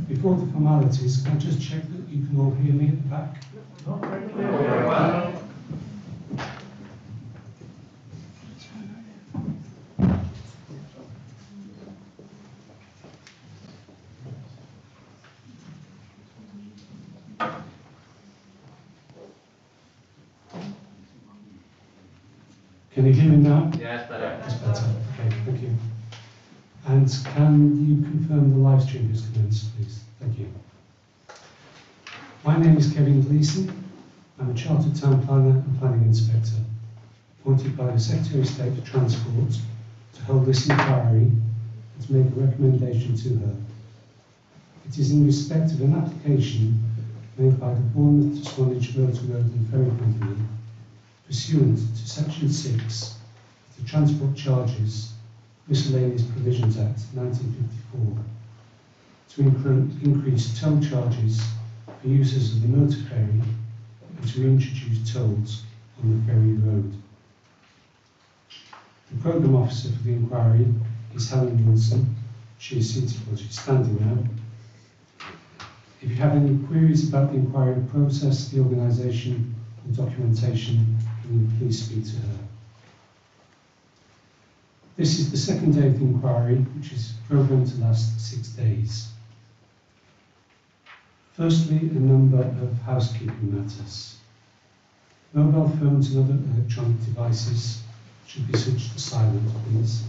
Before the formalities, can I just check that you can all hear me at the back? Not very clear. Very well. Can you hear me now? Yes, better. That's better. Okay, thank you. And can you confirm the live stream has commenced, please? Thank you. My name is Kevin Gleeson. I'm a Chartered Town Planner and Planning Inspector, appointed by the Secretary of State for Transport to hold this inquiry and to make a recommendation to her. It is in respect of an application made by the Bournemouth to Swanage Motor Road and Ferry Company pursuant to Section 6 of the Transport Charges Miscellaneous Provisions Act 1954 to increase toll charges for users of the motor ferry and to reintroduce tolls on the ferry road. The Programme Officer for the inquiry is Helen Wilson. She is seated, well, she's standing now. If you have any queries about the inquiry process, the organisation and documentation, can you please speak to her. This is the second day of the inquiry, which is programmed to last 6 days. Firstly, a number of housekeeping matters. Mobile phones and other electronic devices should be switched to silent, please.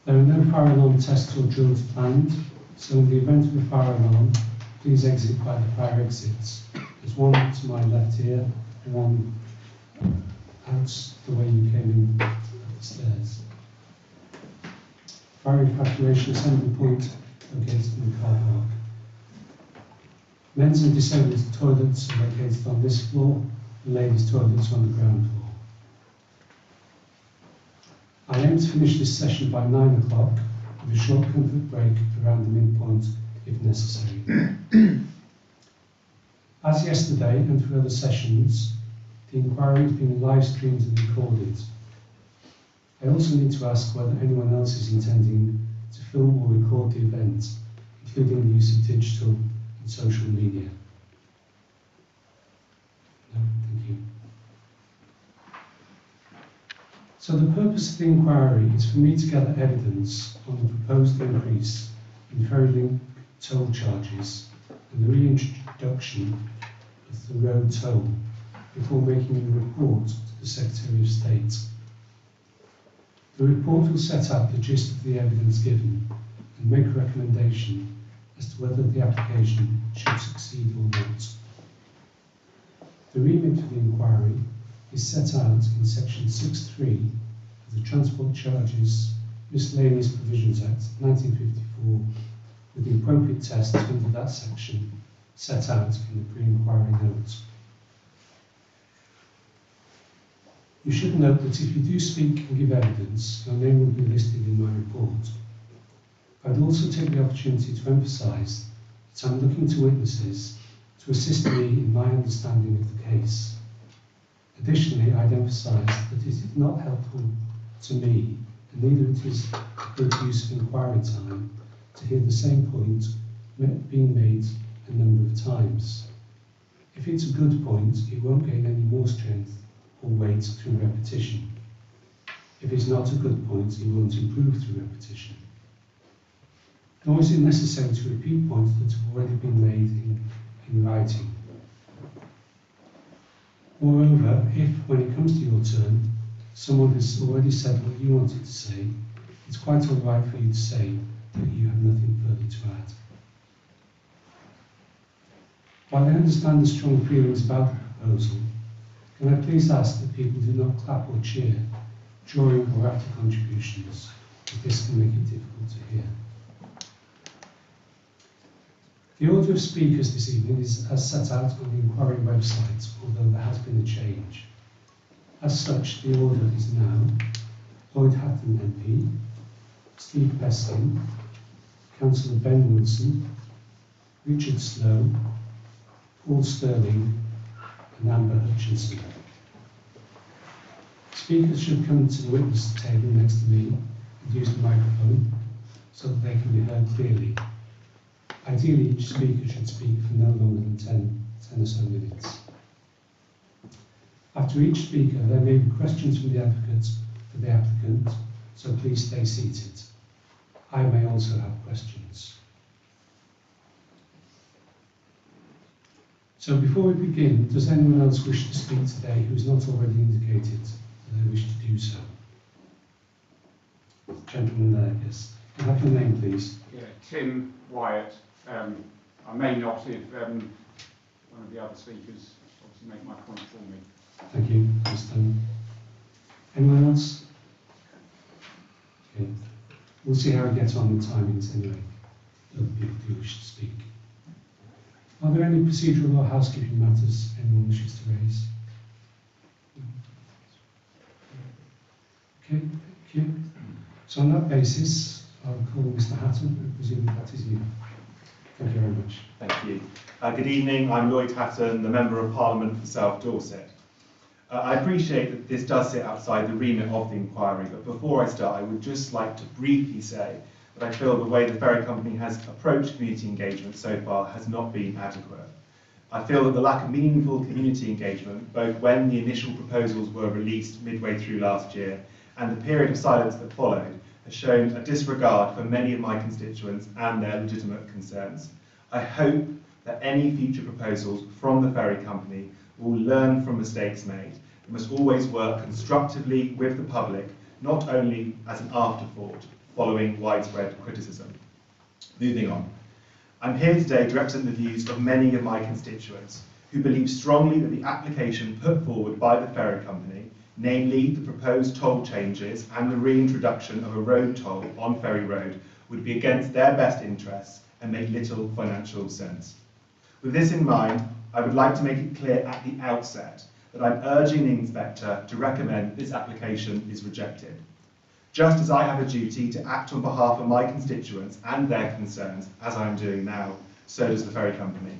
There are no fire alarm tests or drills planned, so in the event of a fire alarm, please exit by the fire exits. There's one to my left here and one out the way you came in up the stairs. Fire evacuation assembly point located in the car park. Men's and disabled toilets are located on this floor, and ladies' toilets on the ground floor. I aim to finish this session by 9 o'clock with a short comfort break around the midpoint if necessary. As yesterday and for other sessions, the inquiry has been live streamed and recorded. I also need to ask whether anyone else is intending to film or record the event, including the use of digital and social media. No, thank you. So the purpose of the inquiry is for me to gather evidence on the proposed increase in ferry-link toll charges and the reintroduction of the road toll before making a report to the Secretary of State. The report will set out the gist of the evidence given and make a recommendation as to whether the application should succeed or not. The remit of the inquiry is set out in Section 6.3 of the Transport Charges Miscellaneous Provisions Act 1954, with the appropriate tests under that section set out in the pre-inquiry note. You should note that if you do speak and give evidence, your name will be listed in my report. I'd also take the opportunity to emphasise that I'm looking to witnesses to assist me in my understanding of the case. Additionally, I'd emphasise that it is not helpful to me, and neither it is a good use of inquiry time, to hear the same point being made a number of times. If it's a good point, it won't gain any more strength or weight through repetition. If it's not a good point, it won't improve through repetition. Nor is it necessary to repeat points that have already been made in writing. Moreover, if, when it comes to your turn, someone has already said what you wanted to say, it's quite all right for you to say that you have nothing further to add. While I understand the strong feelings about the proposal, can I please ask that people do not clap or cheer during or after contributions, as this can make it difficult to hear. The order of speakers this evening is as set out on the inquiry website, although there has been a change. As such, the order is now Lloyd Hatton MP, Steve Peskin, Councillor Ben Wilson, Richard Slowe, Paul Sterling and Amber Hutchinson. Speakers should come to the witness table next to me and use the microphone. so that they can be heard clearly. Ideally, each speaker should speak for no longer than 10 or so minutes. After each speaker, there may be questions from the advocates for the applicant, so please stay seated. I may also have questions. So before we begin, does anyone else wish to speak today who's not already indicated that they wish to do so? Gentleman there, yes. Can I have your name, please? Yeah, Tim Wyatt. I may not if one of the other speakers obviously make my point for me. Thank you, understand. Anyone else? Okay. We'll see how we get on with timings anyway. Other people do wish to speak. Are there any procedural or housekeeping matters anyone wishes to raise? Okay, thank you. So on that basis, I'll call Mr. Hatton. I presume that is you. Thank you very much. Thank you. Good evening, I'm Lloyd Hatton, the Member of Parliament for South Dorset. I appreciate that this does sit outside the remit of the inquiry, but before I start, I would just like to briefly say that I feel the way the ferry company has approached community engagement so far has not been adequate. I feel that the lack of meaningful community engagement, both when the initial proposals were released midway through last year and the period of silence that followed, has shown a disregard for many of my constituents and their legitimate concerns. I hope that any future proposals from the ferry company will learn from mistakes made. We must always work constructively with the public, not only as an afterthought following widespread criticism. Moving on. I'm here today to represent the views of many of my constituents who believe strongly that the application put forward by the ferry company, namely the proposed toll changes and the reintroduction of a road toll on Ferry Road, would be against their best interests and make little financial sense. With this in mind, I would like to make it clear at the outset that I'm urging the inspector to recommend this application is rejected. Just as I have a duty to act on behalf of my constituents and their concerns, as I am doing now, so does the ferry company.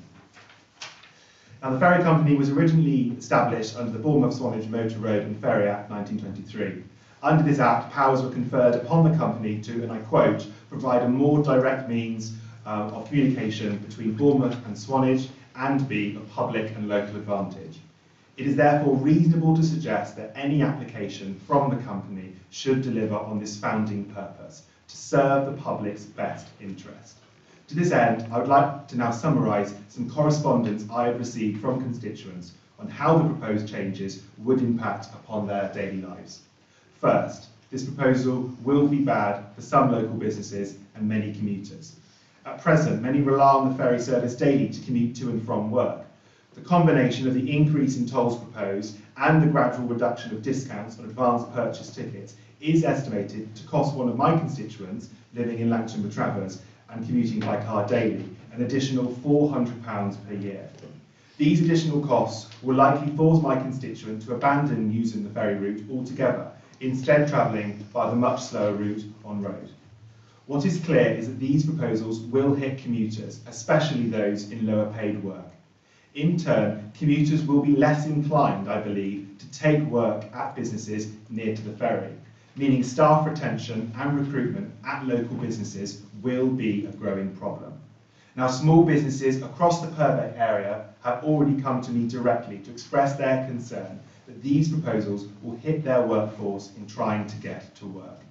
Now, the ferry company was originally established under the Bournemouth-Swanage Motor Road and Ferry Act 1923. Under this act, powers were conferred upon the company to, and I quote, provide a more direct means of communication between Bournemouth and Swanage and be of public and local advantage. It is therefore reasonable to suggest that any application from the company should deliver on this founding purpose, to serve the public's best interest. To this end, I would like to now summarise some correspondence I have received from constituents on how the proposed changes would impact upon their daily lives. First, this proposal will be bad for some local businesses and many commuters. At present, many rely on the ferry service daily to commute to and from work. The combination of the increase in tolls proposed and the gradual reduction of discounts on advanced purchase tickets is estimated to cost one of my constituents living in Langton Travers and commuting by car daily an additional £400 per year. These additional costs will likely force my constituent to abandon using the ferry route altogether, instead travelling by the much slower route on road. What is clear is that these proposals will hit commuters, especially those in lower paid work. In turn, commuters will be less inclined, I believe, to take work at businesses near to the ferry, meaning staff retention and recruitment at local businesses will be a growing problem. Now, small businesses across the Purbeck area have already come to me directly to express their concern that these proposals will hit their workforce in trying to get to work.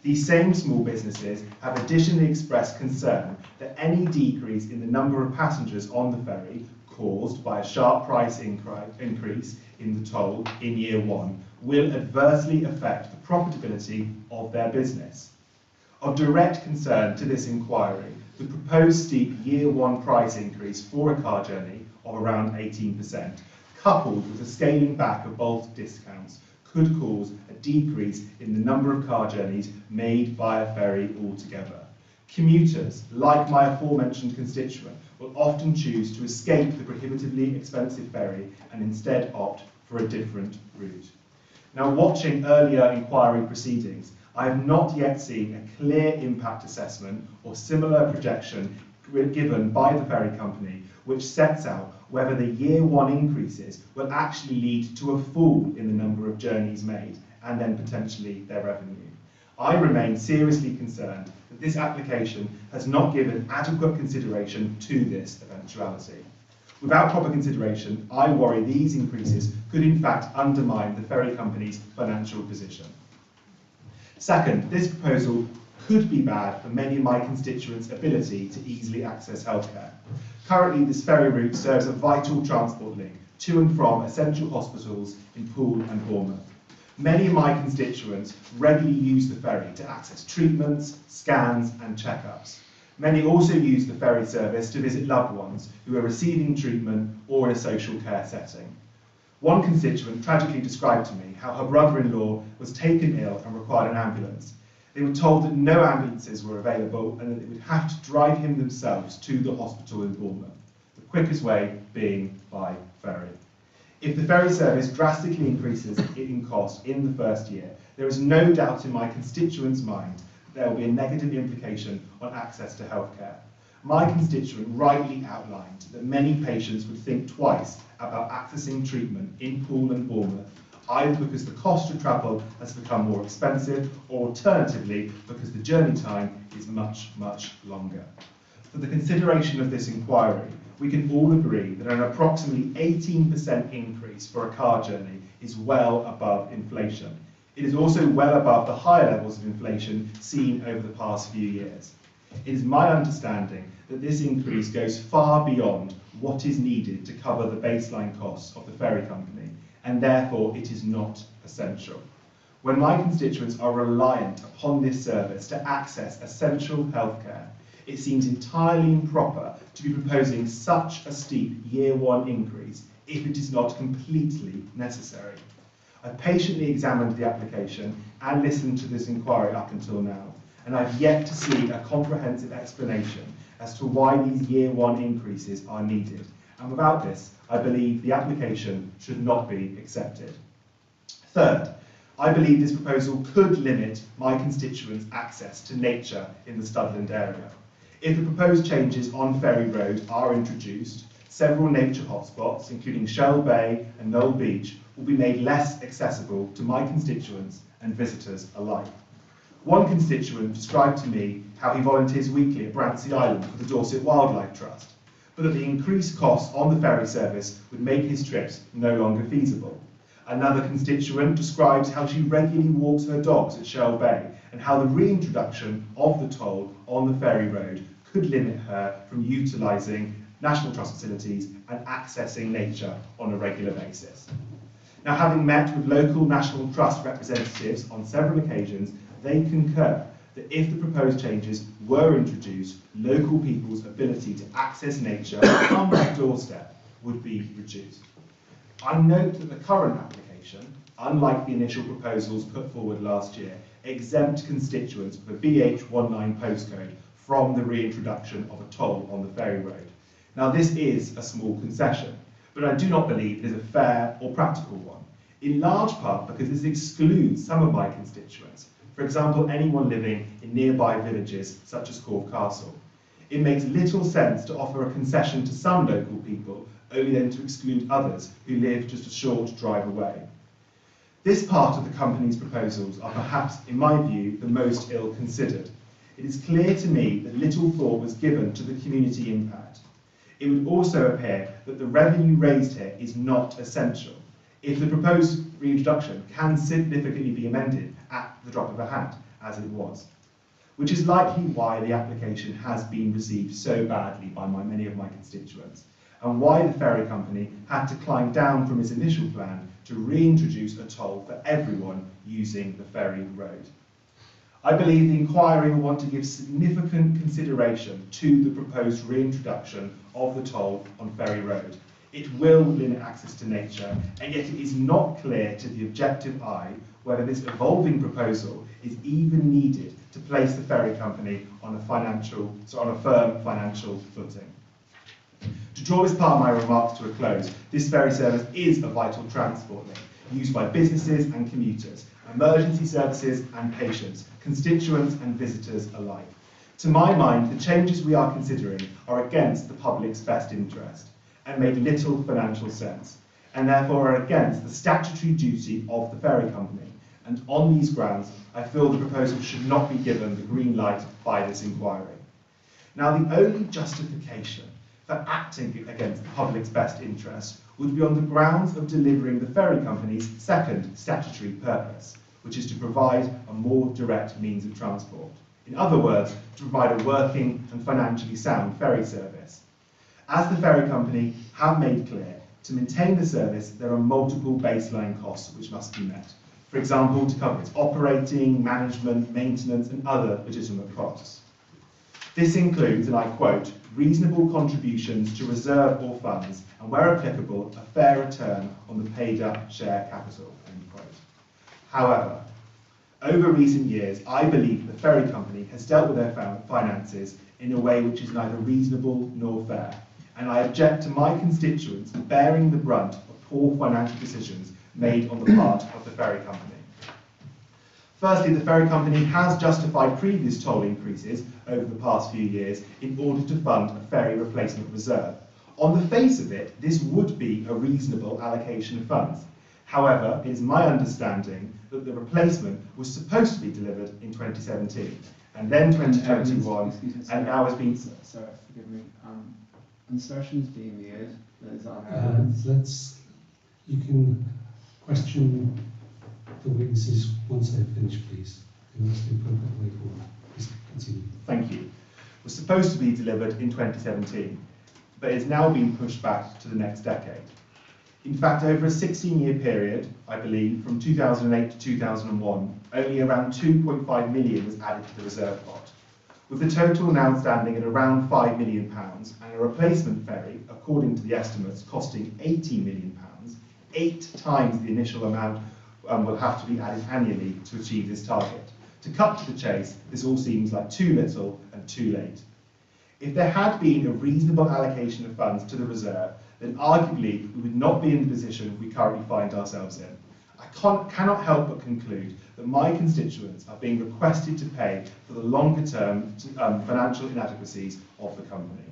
These same small businesses have additionally expressed concern that any decrease in the number of passengers on the ferry caused by a sharp price increase in the toll in year one will adversely affect the profitability of their business. Of direct concern to this inquiry, the proposed steep year one price increase for a car journey of around 18%, coupled with the scaling back of bulk discounts, could cause a decrease in the number of car journeys made via ferry altogether. Commuters, like my aforementioned constituent, will often choose to escape the prohibitively expensive ferry and instead opt for a different route. Now, watching earlier inquiry proceedings, I have not yet seen a clear impact assessment or similar projection given by the ferry company which sets out whether the year one increases will actually lead to a fall in the number of journeys made and then potentially their revenue. I remain seriously concerned that this application has not given adequate consideration to this eventuality. Without proper consideration, I worry these increases could in fact undermine the ferry company's financial position. Second, this proposal could be bad for many of my constituents' ability to easily access healthcare. Currently, this ferry route serves a vital transport link to and from essential hospitals in Poole and Bournemouth. Many of my constituents regularly use the ferry to access treatments, scans and checkups. Many also use the ferry service to visit loved ones who are receiving treatment or in a social care setting. One constituent tragically described to me how her brother-in-law was taken ill and required an ambulance. They were told that no ambulances were available and that they would have to drive him themselves to the hospital in Bournemouth, the quickest way being by ferry. If the ferry service drastically increases in cost in the first year, there is no doubt in my constituents' mind that there will be a negative implication on access to healthcare. My constituent rightly outlined that many patients would think twice about accessing treatment in Poole and Bournemouth, either because the cost of travel has become more expensive or alternatively because the journey time is much, much longer. For the consideration of this inquiry, we can all agree that an approximately 18% increase for a car journey is well above inflation. It is also well above the higher levels of inflation seen over the past few years. It is my understanding that this increase goes far beyond what is needed to cover the baseline costs of the ferry company, and therefore it is not essential. When my constituents are reliant upon this service to access essential healthcare, it seems entirely improper to be proposing such a steep year one increase if it is not completely necessary. I've patiently examined the application and listened to this inquiry up until now, and I've yet to see a comprehensive explanation as to why these year one increases are needed. And without this, I believe the application should not be accepted. Third, I believe this proposal could limit my constituents' access to nature in the Studland area. If the proposed changes on Ferry Road are introduced, several nature hotspots, including Shell Bay and Knoll Beach, will be made less accessible to my constituents and visitors alike. One constituent described to me how he volunteers weekly at Branksea Island for the Dorset Wildlife Trust, but that the increased costs on the ferry service would make his trips no longer feasible. Another constituent describes how she regularly walks her dogs at Shell Bay and how the reintroduction of the toll on the ferry road could limit her from utilising National Trust facilities and accessing nature on a regular basis. Now, having met with local National Trust representatives on several occasions, they concur that if the proposed changes were introduced, local people's ability to access nature on their doorstep would be reduced. I note that the current application, unlike the initial proposals put forward last year, exempt constituents with a BH19 postcode from the reintroduction of a toll on the ferry road. Now, this is a small concession, but I do not believe it is a fair or practical one, in large part because this excludes some of my constituents. For example, anyone living in nearby villages such as Corfe Castle. It makes little sense to offer a concession to some local people, only then to exclude others who live just a short drive away. This part of the company's proposals are perhaps, in my view, the most ill-considered. It is clear to me that little thought was given to the community impact. It would also appear that the revenue raised here is not essential, if the proposed reintroduction can significantly be amended at the drop of a hat, as it was, which is likely why the application has been received so badly by many of my constituents, and why the ferry company had to climb down from its initial plan to reintroduce a toll for everyone using the ferry road. I believe the inquiry will want to give significant consideration to the proposed reintroduction of the toll on Ferry Road. It will limit access to nature, and yet it is not clear to the objective eye whether this evolving proposal is even needed to place the ferry company on a firm financial footing. To draw this part of my remarks to a close, this ferry service is a vital transport link used by businesses and commuters, emergency services and patients, constituents and visitors alike. To my mind, the changes we are considering are against the public's best interest and make little financial sense, and therefore are against the statutory duty of the ferry company, and on these grounds, I feel the proposal should not be given the green light by this inquiry. Now, the only justification for acting against the public's best interest would be on the grounds of delivering the ferry company's second statutory purpose, which is to provide a more direct means of transport. In other words, to provide a working and financially sound ferry service. As the ferry company have made clear, to maintain the service, there are multiple baseline costs which must be met. For example, to cover its operating, management, maintenance, and other legitimate costs. This includes, and I quote, reasonable contributions to reserve or funds, and where applicable, a fair return on the paid-up share capital, end quote. However, over recent years, I believe the ferry company has dealt with their finances in a way which is neither reasonable nor fair, and I object to my constituents bearing the brunt of poor financial decisions made on the part of the ferry company. Firstly, the ferry company has justified previous toll increases over the past few years in order to fund a ferry replacement reserve. On the face of it, this would be a reasonable allocation of funds. However, it is my understanding that the replacement was supposed to be delivered in 2017, and then 2021, and now has been... Sorry, forgive me. Insertions being made, is on evidence. You can question the witnesses once they've finished, please. And that's the appropriate way forward. Please continue. Thank you. Was supposed to be delivered in 2017, but is now being pushed back to the next decade. In fact, over a 16-year period, I believe, from 2008 to 2001, only around 2.5 million was added to the reserve pot, with the total now standing at around £5 million, and a replacement ferry, according to the estimates, costing £80 million, 8 times the initial amount will have to be added annually to achieve this target. To cut to the chase, this all seems like too little and too late. If there had been a reasonable allocation of funds to the reserve, then arguably we would not be in the position we currently find ourselves in. I cannot help but conclude that my constituents are being requested to pay for the longer term financial inadequacies of the company.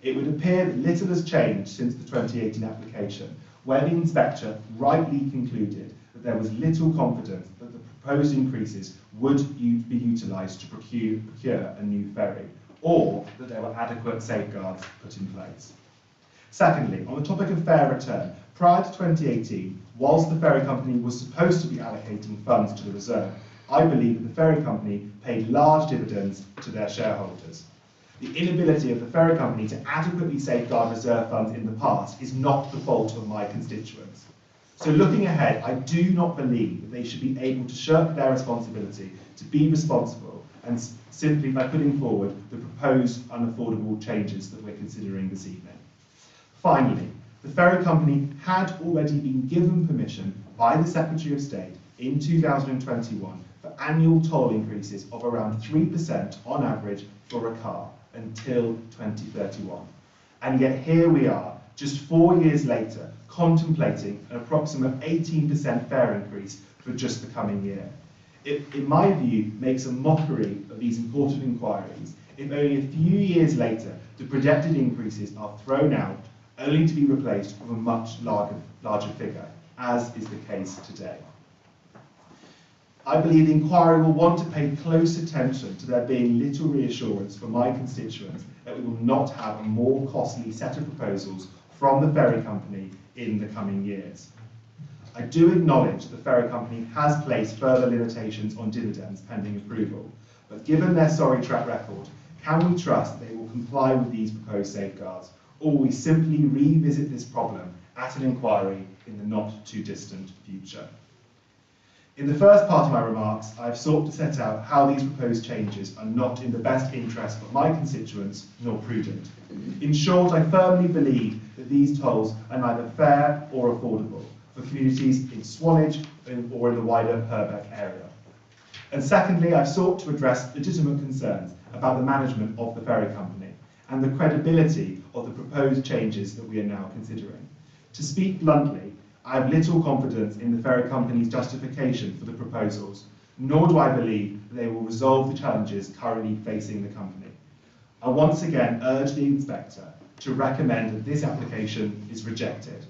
It would appear that little has changed since the 2018 application, where the inspector rightly concluded that there was little confidence that the proposed increases would be utilised to procure a new ferry, or that there were adequate safeguards put in place. Secondly, on the topic of fair return, prior to 2018, whilst the ferry company was supposed to be allocating funds to the reserve, I believe that the ferry company paid large dividends to their shareholders. The inability of the ferry company to adequately safeguard reserve funds in the past is not the fault of my constituents. So looking ahead, I do not believe that they should be able to shirk their responsibility to be responsible and simply by putting forward the proposed unaffordable changes that we're considering this evening. Finally, the ferry company had already been given permission by the Secretary of State in 2021 for annual toll increases of around 3% on average for a car until 2031. And yet here we are, just 4 years later, contemplating an approximate 18% fare increase for just the coming year. It, in my view, makes a mockery of these important inquiries if only a few years later the projected increases are thrown out only to be replaced with a much larger figure, as is the case today. I believe the inquiry will want to pay close attention to there being little reassurance for my constituents that we will not have a more costly set of proposals from the ferry company in the coming years. I do acknowledge the ferry company has placed further limitations on dividends pending approval, but given their sorry track record, can we trust they will comply with these proposed safeguards, or will we simply revisit this problem at an inquiry in the not too distant future? In the first part of my remarks, I have sought to set out how these proposed changes are not in the best interest of my constituents nor prudent. In short, I firmly believe that these tolls are neither fair or affordable for communities in Swanage or in the wider Purbeck area. And secondly, I've sought to address legitimate concerns about the management of the ferry company and the credibility of the proposed changes that we are now considering. To speak bluntly, I have little confidence in the ferry company's justification for the proposals, nor do I believe that they will resolve the challenges currently facing the company. I once again urge the inspector to recommend that this application is rejected.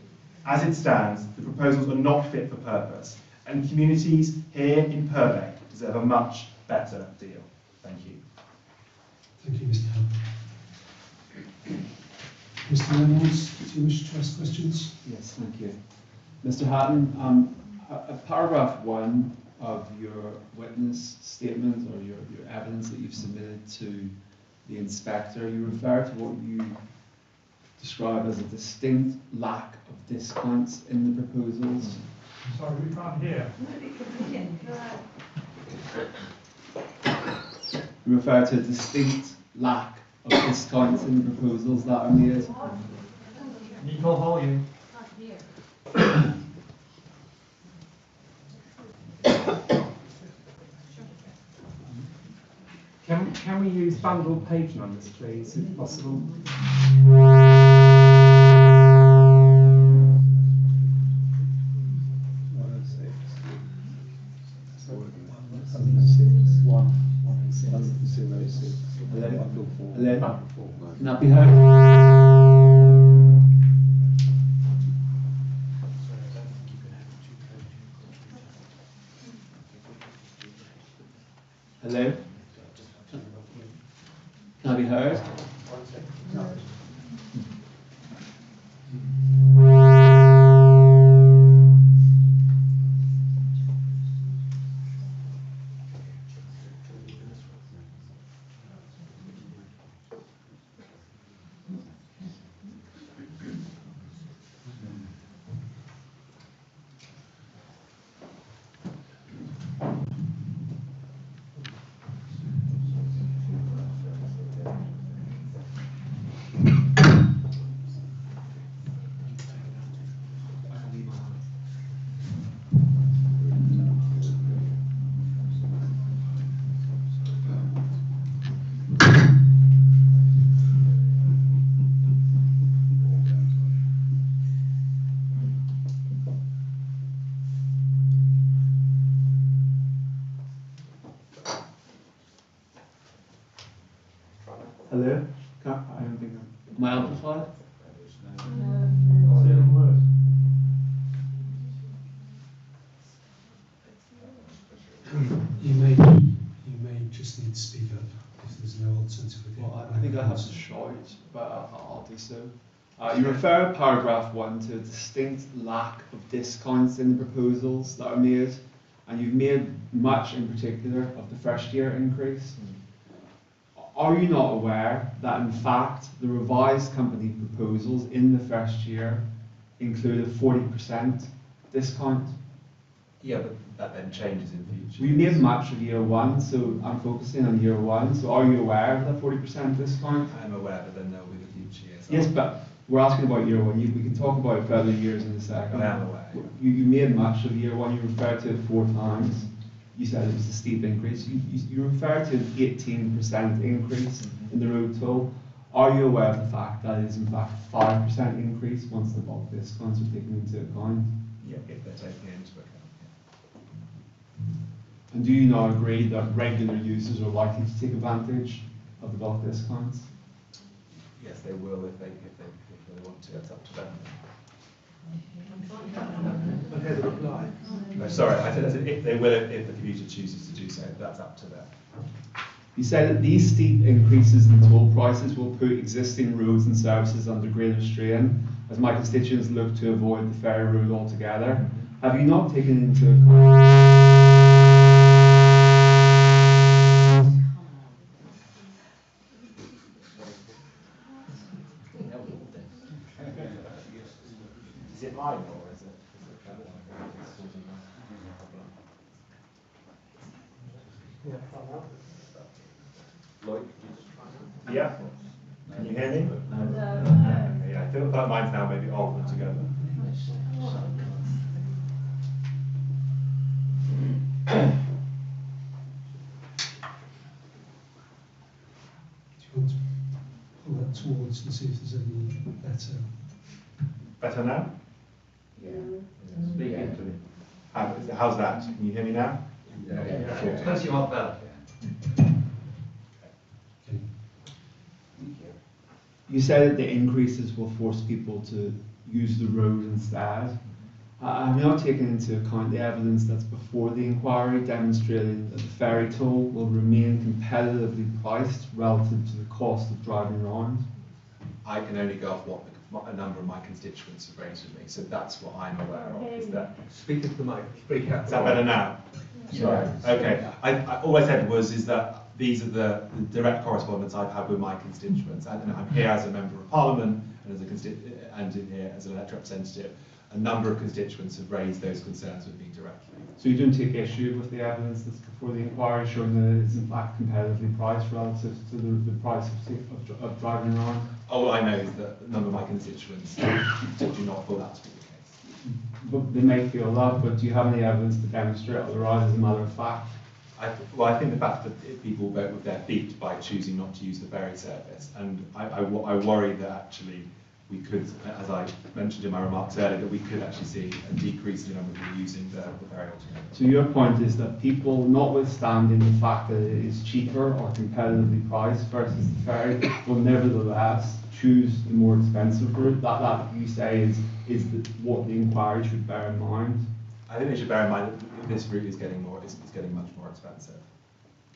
As it stands, the proposals are not fit for purpose, And communities here in Purbeck deserve a much better deal. Thank you. Thank you, Mr. Hatton. Mr. Reynolds, do you wish to ask questions? Yes, thank you. Mr. Hatton, paragraph 1 of your witness statement or your evidence that you've submitted to the inspector, you refer to what you describe as a distinct lack of discounts in the proposals. Sorry, we can't hear. You refer to a distinct lack of discounts in the proposals that are made. Equal volume. Can we use bundled page numbers, please, if possible? Can that be heard? Hello? Can I be heard? Hello? I don't think am I amplified? You may just need to speak up if there's no alternative with you. Well, I think I have to shout, but I'll do so. You refer in paragraph 1 to a distinct lack of discounts in the proposals that are made, and you've made much in particular of the first year increase. Are you not aware that in fact the revised company proposals in the first year include a 40% discount? Yeah, but that then changes in future. We made much of year 1, so I'm focusing on year 1. So are you aware of the 40% discount? I'm aware, but then there'll be the future years. Yes, but we're asking about year 1. We can talk about further years in a second. I am aware. You made much of year 1. You referred to it 4 times. You said it was a steep increase. You referred to an 18% increase in the road toll. Are you aware of the fact that it is in fact 5% increase once the bulk discounts are taken into account? Yeah, if they're taking it into account. And do you not agree that regular users are likely to take advantage of the bulk discounts? Yes, they will if they want to. It's up to them. Okay, the reply. No, sorry, I said if they will, if the commuter chooses to do so, that's up to them. You say that these steep increases in toll prices will put existing roads and services under greater strain as my constituents look to avoid the ferry route altogether. Have you not taken into account? Is it mine or is it? Lloyd, yeah. Can you hear me? Yeah, I feel like mine's now maybe off altogether. Do you want to pull that towards and see if there's any better? Better now? Yeah. Speak into it. How's that? Can you hear me now? Yeah. Plus you want better. Okay. You said that the increases will force people to use the road instead. Have you not taken into account the evidence that's before the inquiry demonstrating that the ferry toll will remain competitively priced relative to the cost of driving around? I can only go off what a number of my constituents have raised with me, so that's what I'm aware of. Is that Speak into the mic. Speak out. is that better now? Sorry. Okay. All I said is that these are the direct correspondence I've had with my constituents, and I'm here as a member of Parliament and and in here as an elected representative. A number of constituents have raised those concerns with me directly. So you don't take issue with the evidence that's before the inquiry showing that it is in fact competitively priced relative to the price of driving around? All I know is that a number of my constituents do not feel that to be the case. But they may feel that, but do you have any evidence to demonstrate otherwise as a matter of fact? I think the fact that people vote with their feet by choosing not to use the ferry service, and I worry that actually we could, as I mentioned in my remarks earlier, that we could actually see a decrease in the number of people using the ferry altogether. So your point is that people, notwithstanding the fact that it is cheaper or competitively priced versus the ferry, will nevertheless choose the more expensive route. That you say is what the inquiry should bear in mind. I think they should bear in mind that this route is getting much more expensive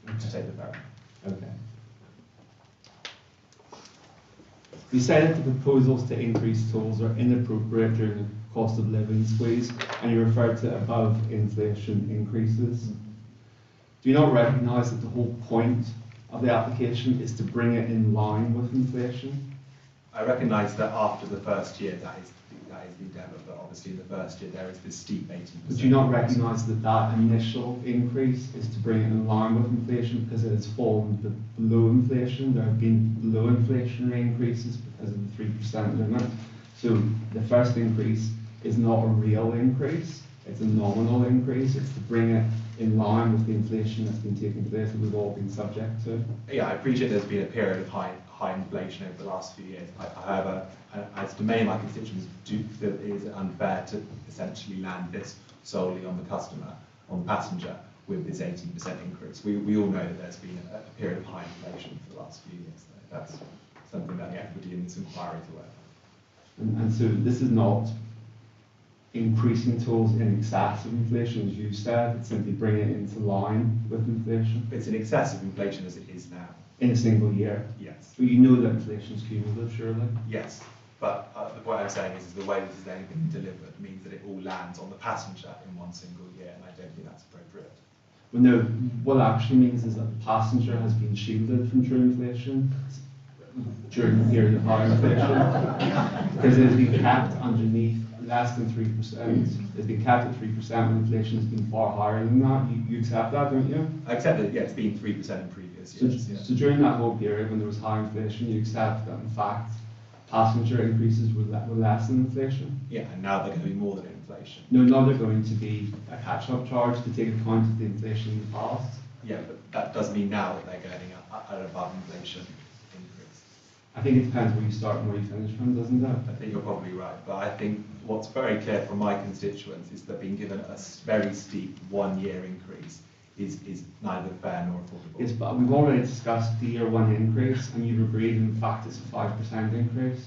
to take the ferry. Okay. You say that the proposals to increase tolls are inappropriate during the cost of living squeeze, and you refer to above inflation increases. Do you not recognise that the whole point of the application is to bring it in line with inflation? I recognise that after the first year that is the endeavour, but obviously in the first year there is this steep 18%. But do you not recognise that that initial increase is to bring it in line with inflation because it has fallen below inflation? There have been below inflationary increases because of the 3% limit. So the first increase is not a real increase, it's a nominal increase. It's to bring it in line with the inflation that's been taking place that we've all been subject to. Yeah, I appreciate there's been a period of high inflation over the last few years. However, as to many of my constituents do feel it is unfair to essentially land this solely on the customer, on the passenger, with this 18% increase. We all know that there's been a period of high inflation for the last few years. That's something that everybody in this inquiry is aware of. And so this is not increasing tolls in excess of inflation, as you said, it's simply bringing it into line with inflation. It's in excess of inflation as it is now. In a single year. Yes. But you know that inflation is cumulative, surely? Yes. But the point I'm saying is the way this is then being delivered means that it all lands on the passenger in one single year, and I don't think that's appropriate. Well, no, what it actually means is that the passenger has been shielded from true inflation during the period of high inflation because it has been kept underneath less than 3%. It's been kept at 3% when inflation has been far higher than that. You accept that, don't you? I accept that, yeah, it's been 3% in previous years. So during that whole period when there was high inflation, you accept that in fact passenger increases were less than inflation? Yeah, and now they're going to be more than inflation. No, now they're going to be a catch-up charge to take account of the inflation in the past. Yeah, but that does mean now that they're getting an above inflation increase. I think it depends where you start and where you finish from, doesn't it? I think you're probably right, but I think what's very clear from my constituents is that being given a very steep 1 year increase is neither fair nor affordable. Yes, but we've already discussed the year one increase, and you've agreed in fact it's a 5% increase.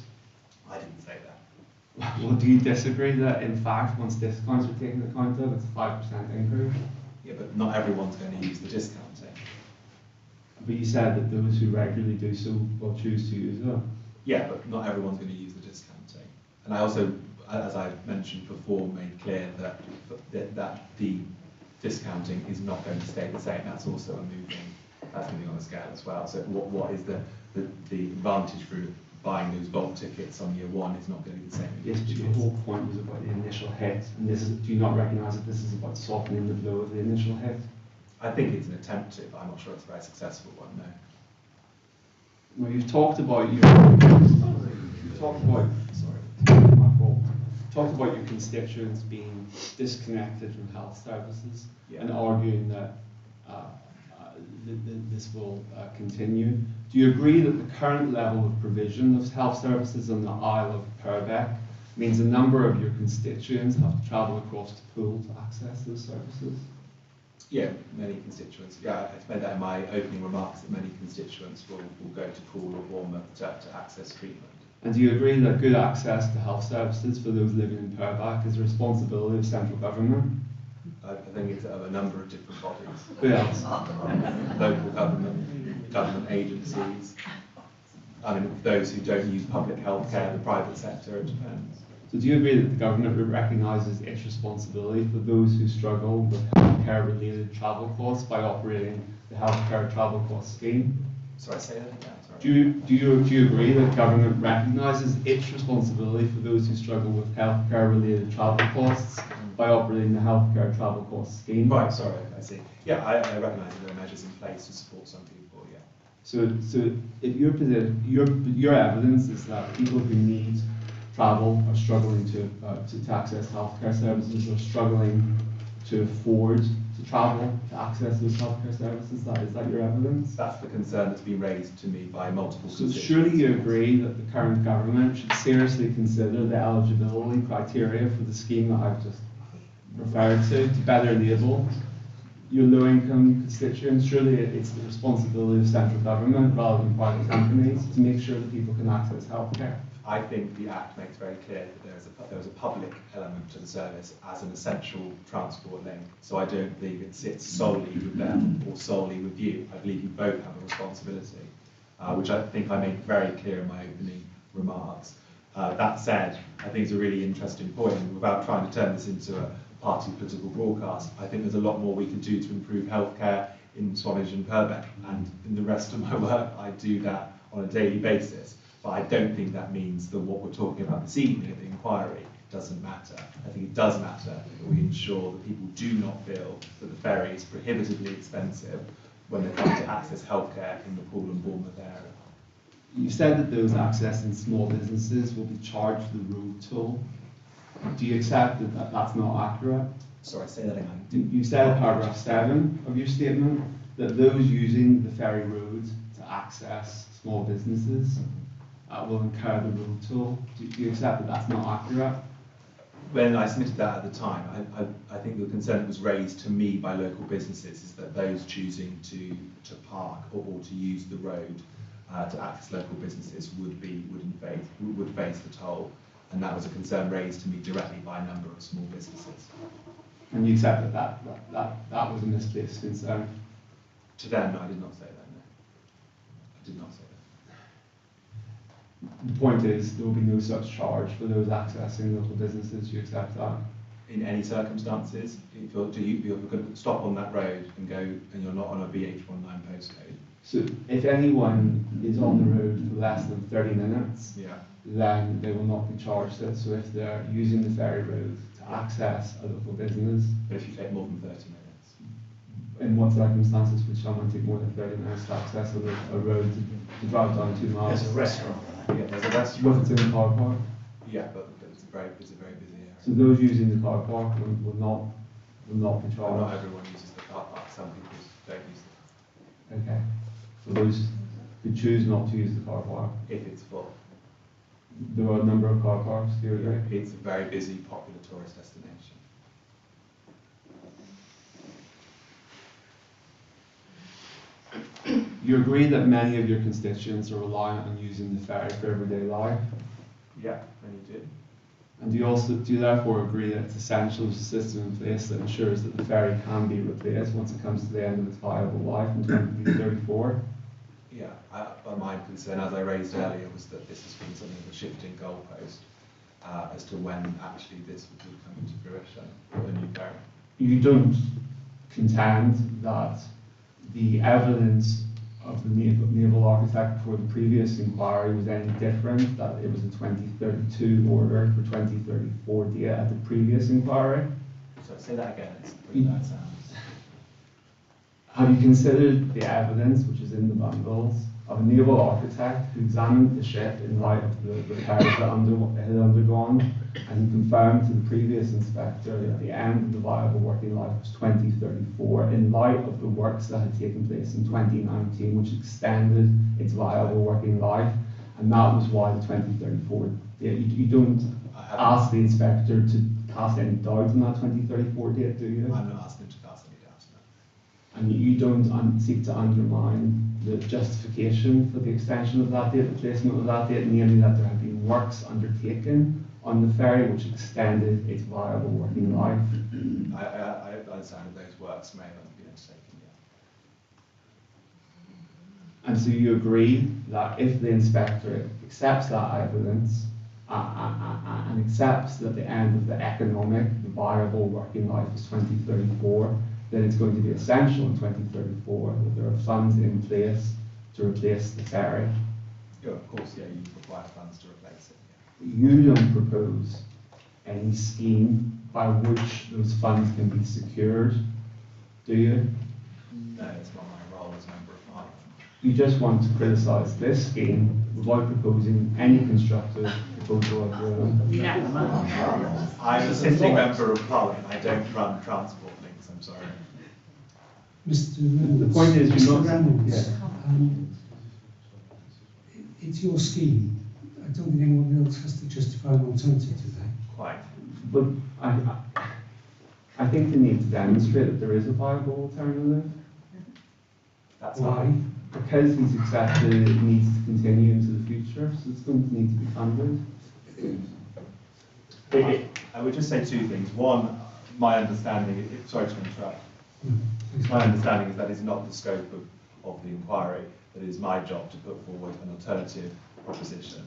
I didn't say that. Well, do you disagree that in fact once discounts are taken account of, it's a 5% increase? Yeah, but not everyone's going to use the discounting. But you said that those who regularly do so will choose to use it. Yeah, but not everyone's going to use the discounting. And I also, as I mentioned before, made clear that the discounting is not going to stay the same. That's also that's moving on a scale as well. So what is the advantage for buying those bulk tickets on year one is not going to be the same. Yes, but the whole point was about the initial hit, and do you not recognise that this is about softening the blow of the initial hit? I think it's an attempt to, but I'm not sure it's a very successful one, no. Well, you've talked about your constituents being disconnected from health services, Yeah. and arguing that this will continue. Do you agree that the current level of provision of health services on the Isle of Purbeck means a number of your constituents have to travel across to Poole to access those services? Yeah, many constituents. Yeah, I explained that in my opening remarks that many constituents will go to Poole or Bournemouth to access treatment. And do you agree that good access to health services for those living in Purbeck is the responsibility of central government? I think it's of a number of different bodies. Who else? Local government agencies. I mean, those who don't use public healthcare, the private sector, it depends. So do you agree that the government recognises its responsibility for those who struggle with healthcare related travel costs by operating the healthcare travel cost scheme? Sorry, say that again. Sorry. Do you agree that government recognises its responsibility for those who struggle with healthcare related travel costs by operating the healthcare travel cost scheme? Right, sorry, I see. Yeah, I recognise there are measures in place to support some people, yeah. So if your evidence is that people who need travel are struggling to access healthcare services, or struggling to afford to travel to access those healthcare services, is that your evidence? That's the concern that's been raised to me by multiple So constituents. surely you agree that the current government should seriously consider the eligibility criteria for the scheme that I've just referred to better enable your low-income constituents. Surely it's the responsibility of central government rather than private companies to make sure that people can access healthcare. I think the Act makes very clear that there is a public element to the service as an essential transport link. So I don't believe it sits solely with them or solely with you. I believe you both have a responsibility, which I think I made very clear in my opening remarks. That said, I think it's a really interesting point, and without trying to turn this into a party political broadcast, I think there's a lot more we can do to improve healthcare in Swanage and Purbeck, and in the rest of my work I do that on a daily basis. But I don't think that means that what we're talking about this evening at the inquiry doesn't matter. I think it does matter that we ensure that people do not feel that the ferry is prohibitively expensive when they come to access healthcare in the Poole and Bournemouth area. You said that those accessing small businesses will be charged the road toll. Do you accept that that's not accurate? Sorry, say that again. You said in paragraph 7 of your statement that those using the ferry road to access small businesses will incur the road toll. Do you accept that that's not accurate? When I submitted that at the time, I think the concern that was raised to me by local businesses is that those choosing to park or to use the road to access local businesses would face the toll, and that was a concern raised to me directly by a number of small businesses. And you accept that was a misplaced concern? To them, I did not say that, no. I did not say that. The point is, there will be no such charge for those accessing local businesses. You accept that? In any circumstances, if you're going to stop on that road and go, and you're not on a BH19 postcode. So if anyone is on the road for less than 30 minutes, Yeah. then they will not be charged it. So if they're using the ferry road to access a local business, But if you take more than 30 minutes. in what circumstances would someone take more than 30 minutes to access a road to drive down 2 miles? There's a restaurant. Yeah, there's a restaurant. What if it's in the car park? Yeah, but it's a very busy area. So those using the car park will not be Well, charged. not everyone uses the car park, some people don't use it. Okay. For those who choose not to use the car park, If it's full. there are a number of car parks. Do you agree? It's a very busy, popular tourist destination. You agree that many of your constituents are reliant on using the ferry for everyday life, Yeah, many do. and do you therefore agree that it's essential there's a system in place that ensures that the ferry can be replaced once it comes to the end of its viable life in 2034? Yeah, but my concern, as I raised earlier, was that this has been something of a shifting goalpost as to when actually this would come into fruition for the new ferry. You don't contend that the evidence of the naval architect before the previous inquiry was any different, that it was a 2032 order for 2034 date at the previous inquiry? So say that again, it's pretty bad sound. Have you considered the evidence, which is in the bundles, of a naval architect who examined the ship in light of the repairs that it had undergone, and he confirmed to the previous inspector that the end of the viable working life was 2034 in light of the works that had taken place in 2019, which extended its viable working life, and that was why the 2034 date. You don't ask the inspector to cast any doubt on that 2034 date, do you? I'm not asking him to cast any doubts, no. And you don't seek to undermine the justification for the extension of that date, the placement of that date, namely that there had been works undertaken on the ferry which extended its viable working life. I understand that those works may not be undertaken yet. And so you agree that if the inspectorate accepts that evidence and accepts that the end of the economic, the viable working life is 2034, then it's going to be essential in 2034 that there are funds in place to replace the ferry. Yeah, of course, yeah, you require funds to replace it. You don't propose any scheme by which those funds can be secured, do you? No, it's not my role as Member of Parliament. You just want to criticise this scheme without proposing any constructive proposal of your own. I'm a sitting Member of Parliament. I don't run transport links, I'm sorry. Mr. Reynolds, The point is, you're Mr. not. Reynolds, Yeah. it's your scheme. I don't think anyone else has to justify an alternative to that. Quite. But I think they need to demonstrate that there is a viable alternative. That's Why? not. Because he's accepted it needs to continue into the future, so it's going to need to be funded. I would just say two things. One, my understanding, sorry to interrupt, Please. my understanding is that is not the scope of the inquiry. That it is my job to put forward an alternative proposition.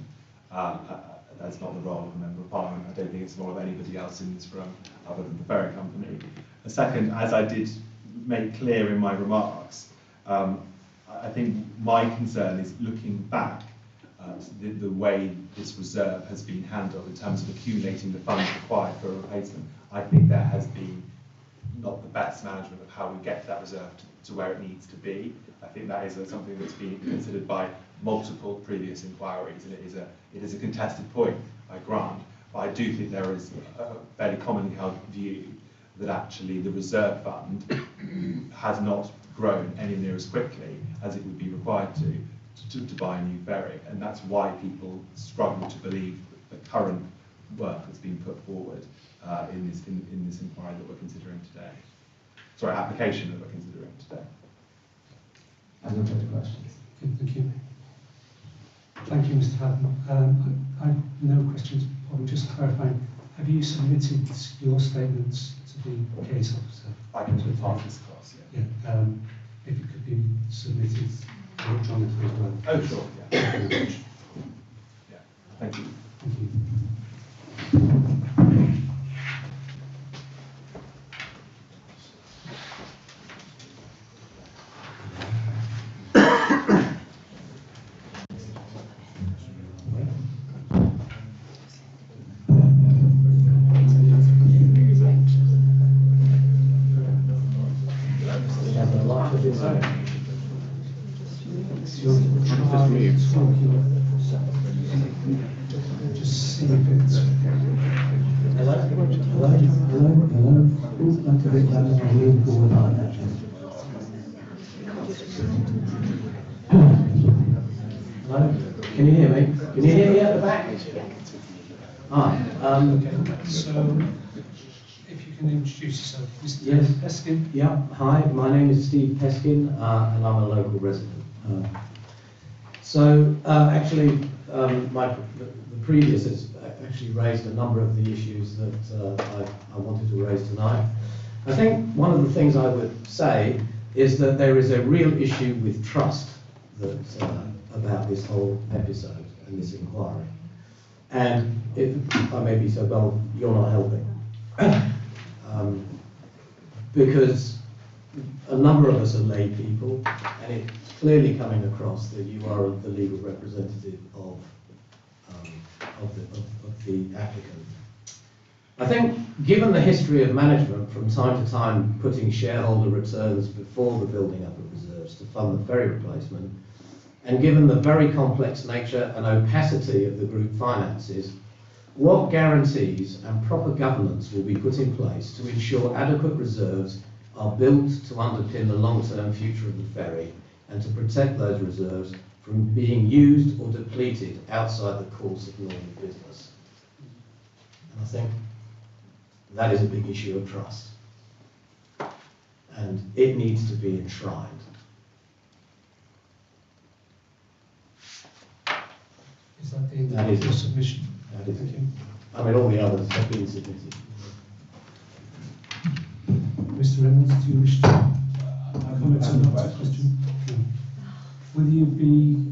That's not the role of a Member of Parliament. I don't think it's the role of anybody else in this room other than the ferry company. The second, as I did make clear in my remarks, I think my concern is looking back at the way this reserve has been handled in terms of accumulating the funds required for a replacement. I think there has been not the best management of how we get that reserve to where it needs to be. I think that is something that's been considered by multiple previous inquiries, and it is a contested point, I grant, but I do think there is a fairly commonly held view that actually the reserve fund has not grown anywhere near as quickly as it would be required to buy a new ferry, and that's why people struggle to believe that the current work that's been put forward in this inquiry that we're considering today. Sorry, application that we're considering today. I have no further questions. Okay, thank you. Thank you, Mr. Hatton. I have no questions. Probably just clarifying. Have you submitted your statements to the case officer? I can pass this across, yeah. Yeah. If it could be submitted electronically as well. Oh, sure, yeah. Thank you very much. Yeah, thank you. Thank you. Just see if it's... Hello? Hello? Hello? Ooh, that's a bit loud. I'll lean forward like that. Hello? Can you hear me? Can you hear me at the back? Hi. So, if you can introduce yourself, Mr. Yes. Peskin. Yeah, hi, my name is Steve Peskin, and I'm a local resident. Actually, the previous has actually raised a number of the issues that I wanted to raise tonight. I think one of the things I would say is that there is a real issue with trust that, about this whole episode and this inquiry. And if I may be so bold, you're not helping. Because a number of us are lay people, and it's clearly coming across that you are the legal representative of the applicant. I think, given the history of management from time to time putting shareholder returns before the building up of reserves to fund the ferry replacement, and given the very complex nature and opacity of the group finances, what guarantees and proper governance will be put in place to ensure adequate reserves are built to underpin the long-term future of the ferry and to protect those reserves from being used or depleted outside the course of normal business? And I think that is a big issue of trust, and it needs to be enshrined. that the end That of is your it. submission? That is Thank it. you. I mean, all the others have been submitted. Mr. Reynolds, do you wish to comment on that question? No. Will you be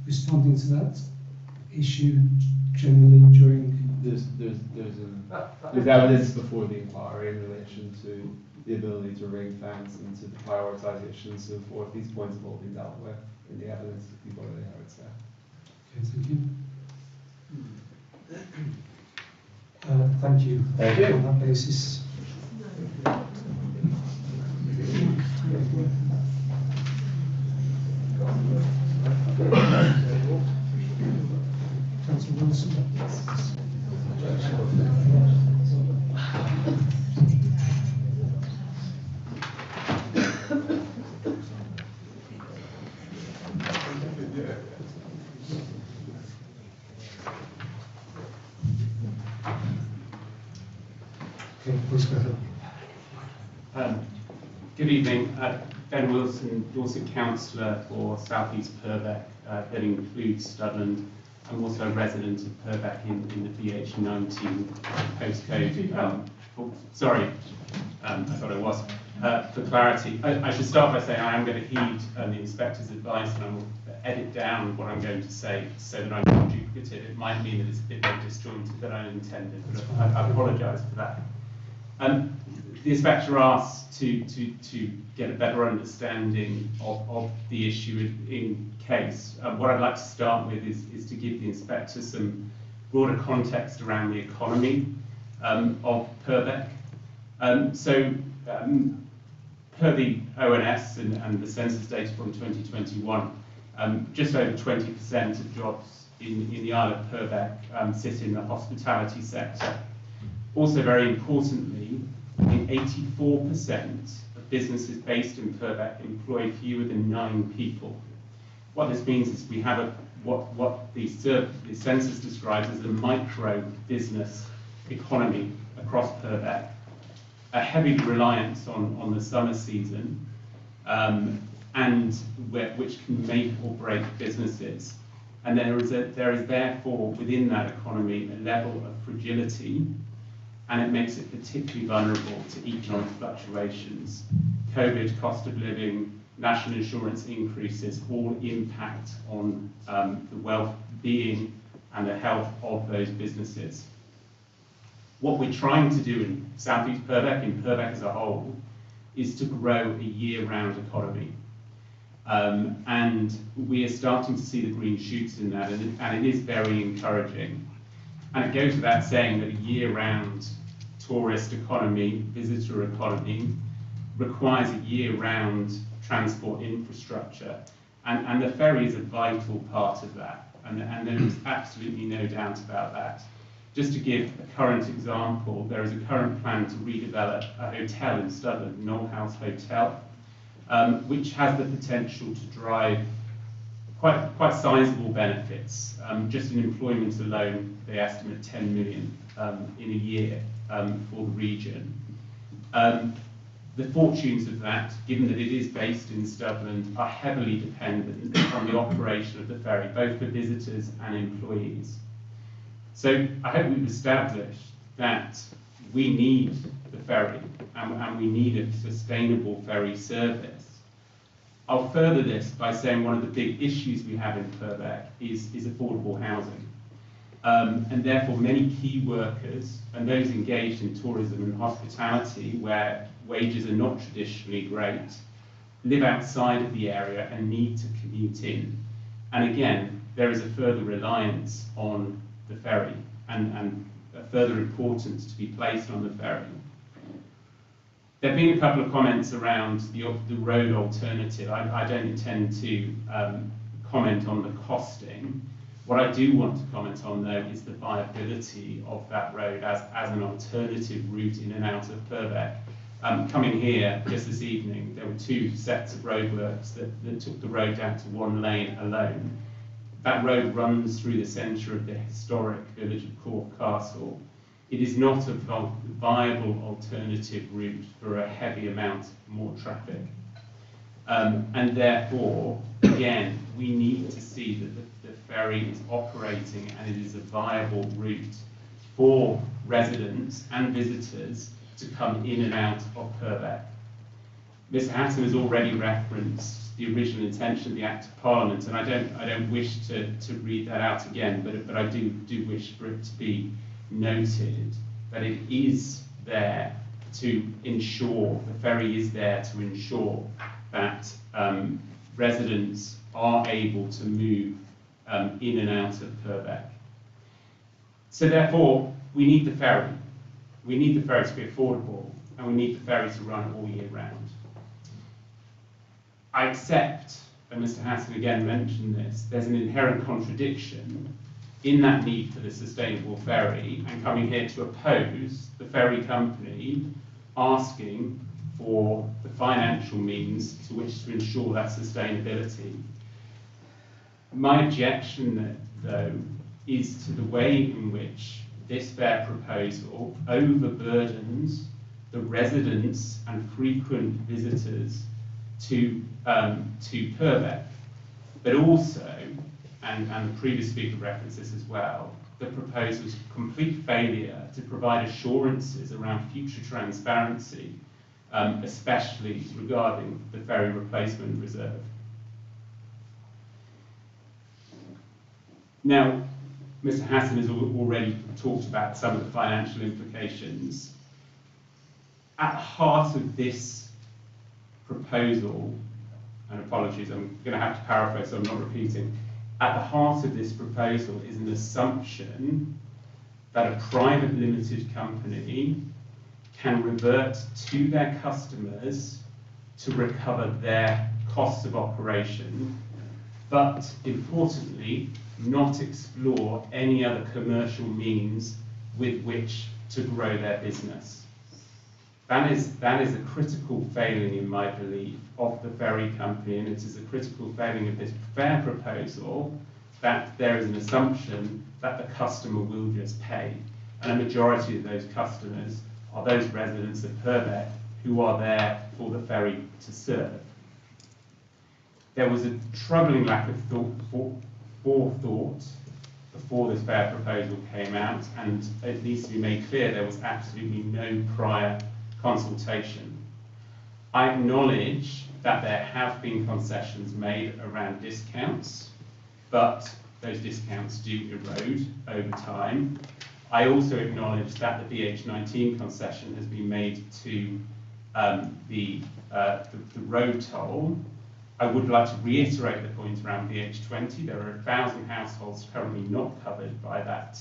responding to that issue generally during? There's evidence before the inquiry in relation to the ability to ring fence and to the prioritisation and so forth. These points have all been dealt with in the evidence that you've already heard, sir. Okay, thank you. Thank you. Thank you. On that basis. Councillor Wilson. Okay, please go ahead. Good evening. Ben Wilson, Dorset Councillor for South East Purbeck, that includes Studland. I'm also a resident of Purbeck in the BH19 postcode. Sorry, I thought I was. For clarity, I should start by saying I am going to heed the inspector's advice, and I will edit down what I'm going to say so that I'm not duplicative. It might mean that it's a bit more disjointed than I intended, but I apologise for that. The inspector asked to get a better understanding of the issue in case. What I'd like to start with is to give the inspector some broader context around the economy of Purbeck. Per the ONS and the census data from 2021, just over 20% of jobs in the Isle of Purbeck sit in the hospitality sector. Also, very importantly, 84% of businesses based in Purbeck employ fewer than 9 people. What this means is we have what the census describes as a micro business economy across Purbeck, a heavy reliance on the summer season, which can make or break businesses. And there is therefore within that economy a level of fragility, and it makes it particularly vulnerable to economic fluctuations. COVID, cost of living, national insurance increases all impact on the well-being and the health of those businesses. What we're trying to do in South East Purbeck, in Purbeck as a whole, is to grow a year-round economy. And we are starting to see the green shoots in that, and it is very encouraging. And it goes without saying that a year-round tourist economy, visitor economy, requires a year-round transport infrastructure. And the ferry is a vital part of that. And there is absolutely no doubt about that. Just to give a current example, there is a current plan to redevelop a hotel in Studland, Knoll House Hotel, which has the potential to drive quite sizable benefits. Just in employment alone, they estimate 10 million in a year for the region. The fortunes of that, given that it is based in Studland, are heavily dependent on the operation of the ferry, both for visitors and employees. So I hope we've established that we need the ferry and we need a sustainable ferry service. I'll further this by saying one of the big issues we have in Purbeck is affordable housing. And therefore many key workers and those engaged in tourism and hospitality, where wages are not traditionally great, live outside of the area and need to commute in. And again, there is a further reliance on the ferry and a further importance to be placed on the ferry. There have been a couple of comments around the road alternative. I don't intend to comment on the costing. What I do want to comment on, though, is the viability of that road as an alternative route in and out of Purbeck. Coming here just this evening, there were 2 sets of roadworks that took the road down to 1 lane alone. That road runs through the centre of the historic village of Corfe Castle. It is not a viable alternative route for a heavy amount more traffic. And therefore, again, we need to see that the ferry is operating and it is a viable route for residents and visitors to come in and out of Purbeck. Mr. Hatton has already referenced the original intention of the Act of Parliament, and I don't wish to read that out again, but I do wish for it to be noted that it is there to ensure, the ferry is there to ensure that residents are able to move in and out of Purbeck. So therefore, we need the ferry. We need the ferry to be affordable, and we need the ferry to run all year round. I accept, and Mr. Hatton again mentioned this, there's an inherent contradiction in that need for the sustainable ferry and coming here to oppose the ferry company asking for the financial means to which to ensure that sustainability. My objection, though, is to the way in which this fare proposal overburdens the residents and frequent visitors to Purbeck, but also, and the previous speaker referenced this as well, the proposal's complete failure to provide assurances around future transparency, especially regarding the ferry replacement reserve. Now, Mr. Hatton has already talked about some of the financial implications. At the heart of this proposal, and apologies, I'm going to have to paraphrase so I'm not repeating, at the heart of this proposal is an assumption that a private limited company can revert to their customers to recover their costs of operation, but importantly, not explore any other commercial means with which to grow their business. That is a critical failing, in my belief, of the ferry company, and it is a critical failing of this fare proposal that there is an assumption that the customer will just pay. And a majority of those customers are those residents of Purbeck who are there for the ferry to serve. There was a troubling lack of forethought before this fare proposal came out, and it needs to be made clear there was absolutely no prior consultation. I acknowledge that there have been concessions made around discounts, but those discounts do erode over time. I also acknowledge that the BH19 concession has been made to the road toll. I would like to reiterate the point around BH20. There are 1,000 households currently not covered by that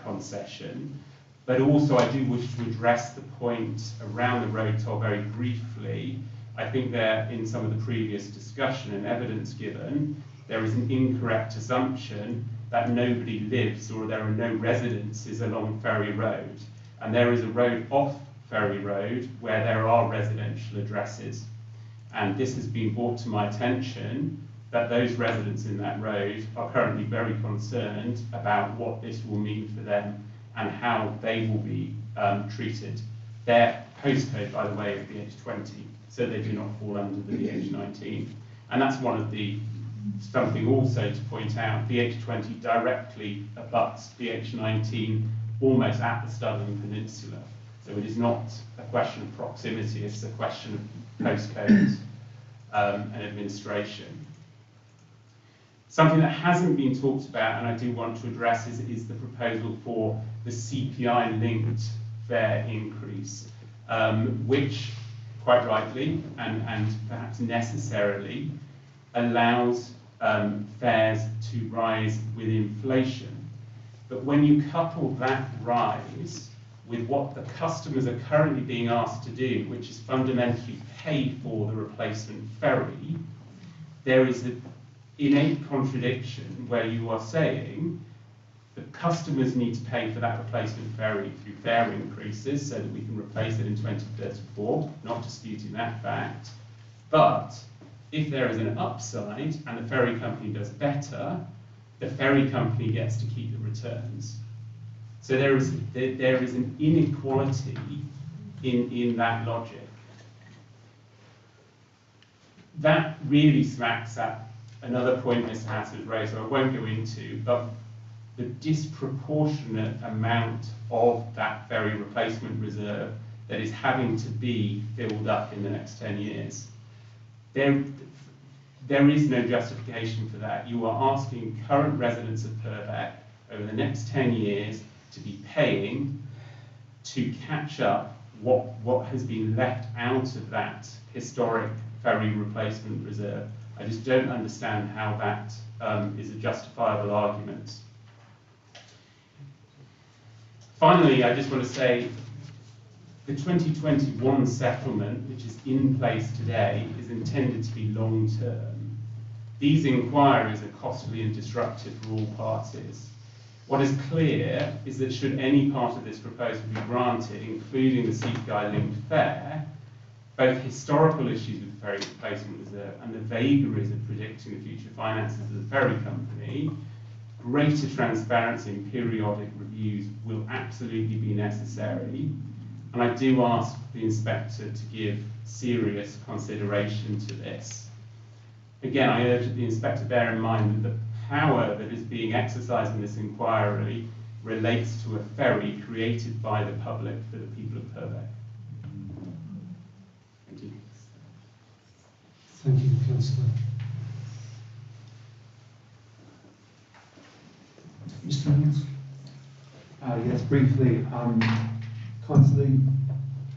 concession. But also I do wish to address the point around the road toll very briefly. I think there, in some of the previous discussion and evidence given, there is an incorrect assumption that nobody lives or there are no residences along Ferry Road. And there is a road off Ferry Road where there are residential addresses. And this has been brought to my attention that those residents in that road are currently very concerned about what this will mean for them and how they will be treated. Their postcode, by the way, is BH20, so they do not fall under the BH19. And that's something also to point out, BH20 directly abuts BH19 almost at the Studland Peninsula. So it is not a question of proximity, it's a question of postcodes and administration. Something that hasn't been talked about, and I do want to address, is the proposal for the CPI-linked fare increase, which, quite rightly and perhaps necessarily, allows fares to rise with inflation. But when you couple that rise with what the customers are currently being asked to do, which is fundamentally pay for the replacement ferry, there is an innate contradiction where you are saying that customers need to pay for that replacement ferry through fare increases so that we can replace it in 2034, not disputing that fact. But if there is an upside and the ferry company does better, the ferry company gets to keep the returns. So there is an inequality in that logic. That really smacks at another point Mr. Hatton's raised, so I won't go into, but the disproportionate amount of that ferry replacement reserve that is having to be filled up in the next 10 years. There is no justification for that. You are asking current residents of Purbeck over the next 10 years to be paying to catch up what has been left out of that historic ferry replacement reserve. I just don't understand how that is a justifiable argument. Finally, I just want to say the 2021 settlement, which is in place today, is intended to be long-term. These inquiries are costly and disruptive for all parties. What is clear is that should any part of this proposal be granted, including the Seaguy-linked fare, both historical issues with the ferry replacement reserve and the vagaries of predicting the future finances of the ferry company, greater transparency and periodic reviews will absolutely be necessary. And I do ask the inspector to give serious consideration to this. Again, I urge that the inspector bear in mind that the power that is being exercised in this inquiry relates to a ferry created by the public for the people of Purbeck. Thank you. Thank you, Councillor. Mr. Reynolds? Yes, briefly. Constantly,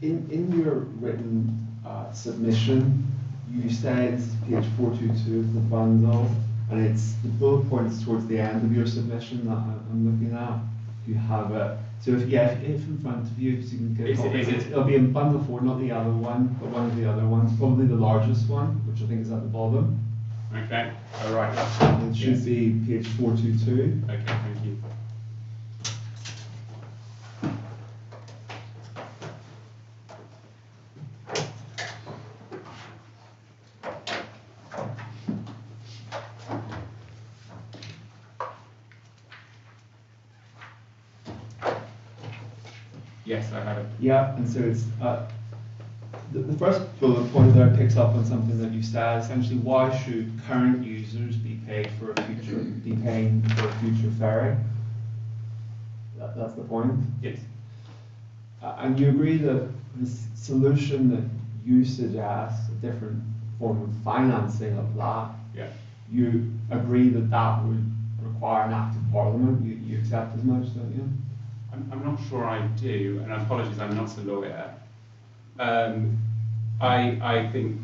in your written submission, you say, this is page 422 of the bundle, and it's the bullet points towards the end of your submission that I'm looking at. You have it. So if in front of you, so you can get a copy. It'll be in bundle 4, not the other one, but one of the other ones, probably the largest one, which I think is at the bottom. Okay, all right. It should be page 422. Okay, thank you. Yes, I have it. Yeah, and so it's the first bullet point there picks up on something that you said. Essentially, why should current users be paying for a future ferry? That's the point. Yes. And you agree that the solution that you suggest, a different form of financing of that, Yeah. you agree that that would require an act of Parliament. You accept as much, don't you? I'm not sure I do, and apologies, I'm not a lawyer. I think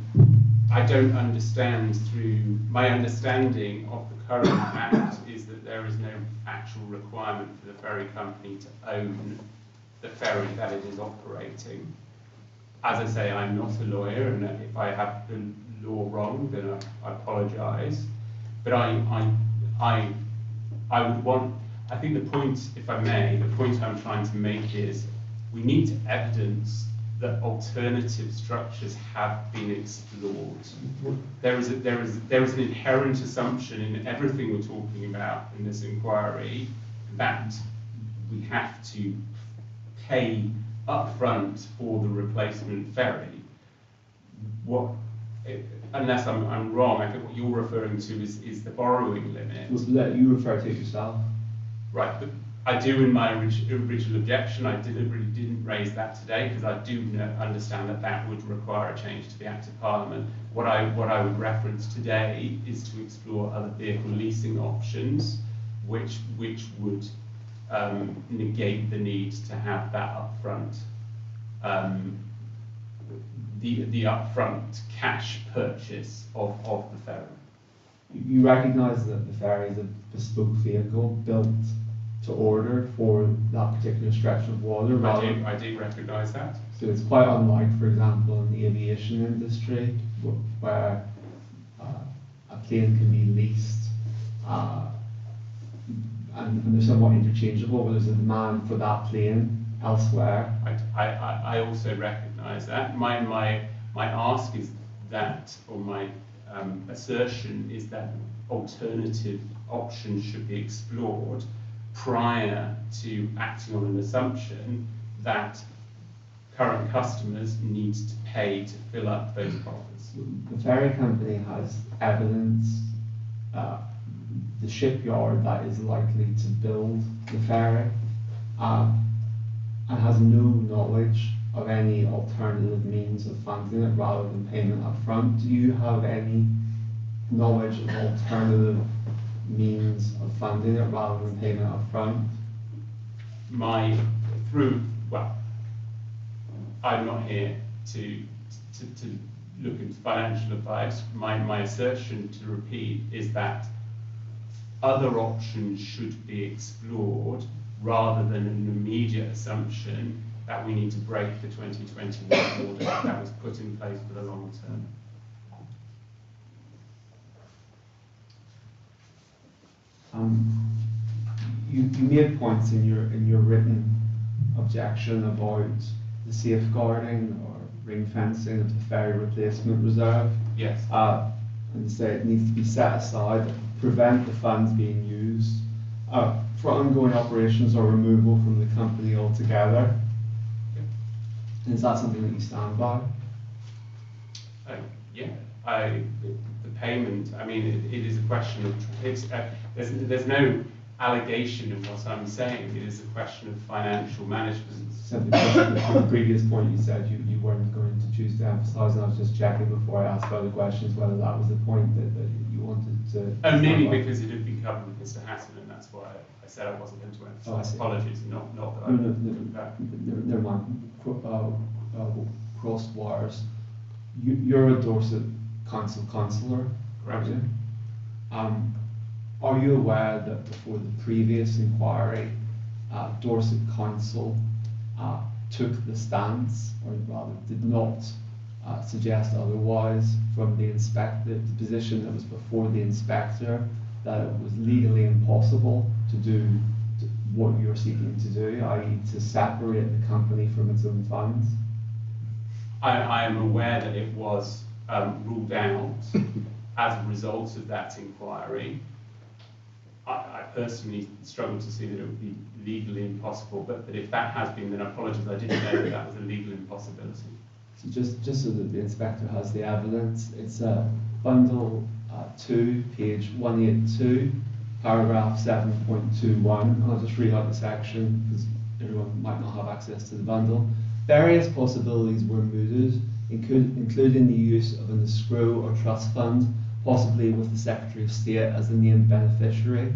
I don't understand through my understanding of the current act is that there is no actual requirement for the ferry company to own the ferry that it is operating. As I say, I'm not a lawyer, and if I have the law wrong, then I apologise. But I would want. I think the point, if I may, the point I'm trying to make is we need to evidence that alternative structures have been explored. There is an inherent assumption in everything we're talking about in this inquiry that we have to pay upfront for the replacement ferry. Unless I'm wrong, I think what you're referring to is the borrowing limit. Let you refer to it yourself. Right, but I do in my original objection, I deliberately didn't raise that today because I do understand that that would require a change to the Act of Parliament. What I would reference today is to explore other vehicle leasing options, which would negate the need to have that upfront, the upfront cash purchase of the ferry. You recognise that the ferry is a bespoke vehicle built to order for that particular stretch of water. I do recognise that. So it's quite unlike, for example, in the aviation industry, where a plane can be leased and they're somewhat interchangeable, but there's a demand for that plane elsewhere. I also recognise that. My ask is that, or my assertion is that alternative options should be explored prior to acting on an assumption that current customers need to pay to fill up those coffers. The ferry company has evidence the shipyard that is likely to build the ferry and has no knowledge of any alternative means of funding it rather than payment up front. Do you have any knowledge of alternative means of funding it rather than payment up front? Well, I'm not here to look into financial advice. My assertion, to repeat, is that other options should be explored rather than an immediate assumption that we need to break the 2021 order that was put in place for the long term. You made points in your written objection about the safeguarding or ring fencing of the ferry replacement reserve. Yes. And say it needs to be set aside to prevent the funds being used for ongoing operations or removal from the company altogether. And is that something that you stand by? Yeah. The payment. I mean, it is a question of. There's no allegation in what I'm saying. It is a question of financial management. Simply the previous point you said you weren't going to choose to emphasise, and I was just checking before I asked further questions whether that was the point that you wanted to. Mainly because it had been covered with Mr. Hatton, and that's why I said I wasn't going to emphasise. Apologies, not that I took that. Never mind. Crossed wires. You're a Dorset Council councillor, Correct. Are you aware that before the previous inquiry, Dorset Council took the stance, or rather did not suggest otherwise from the position that was before the inspector, that it was legally impossible to do what you're seeking to do, i.e. to separate the company from its own funds? I am aware that it was ruled out as a result of that inquiry. I personally struggle to see that it would be legally impossible, but if that has been, then I apologise, I didn't know that was a legal impossibility. So just so that the inspector has the evidence, it's bundle 2, page 182, paragraph 7.21, and I'll just read out the section because everyone might not have access to the bundle. Various possibilities were mooted, including the use of an escrow or trust fund, possibly with the Secretary of State as the named beneficiary.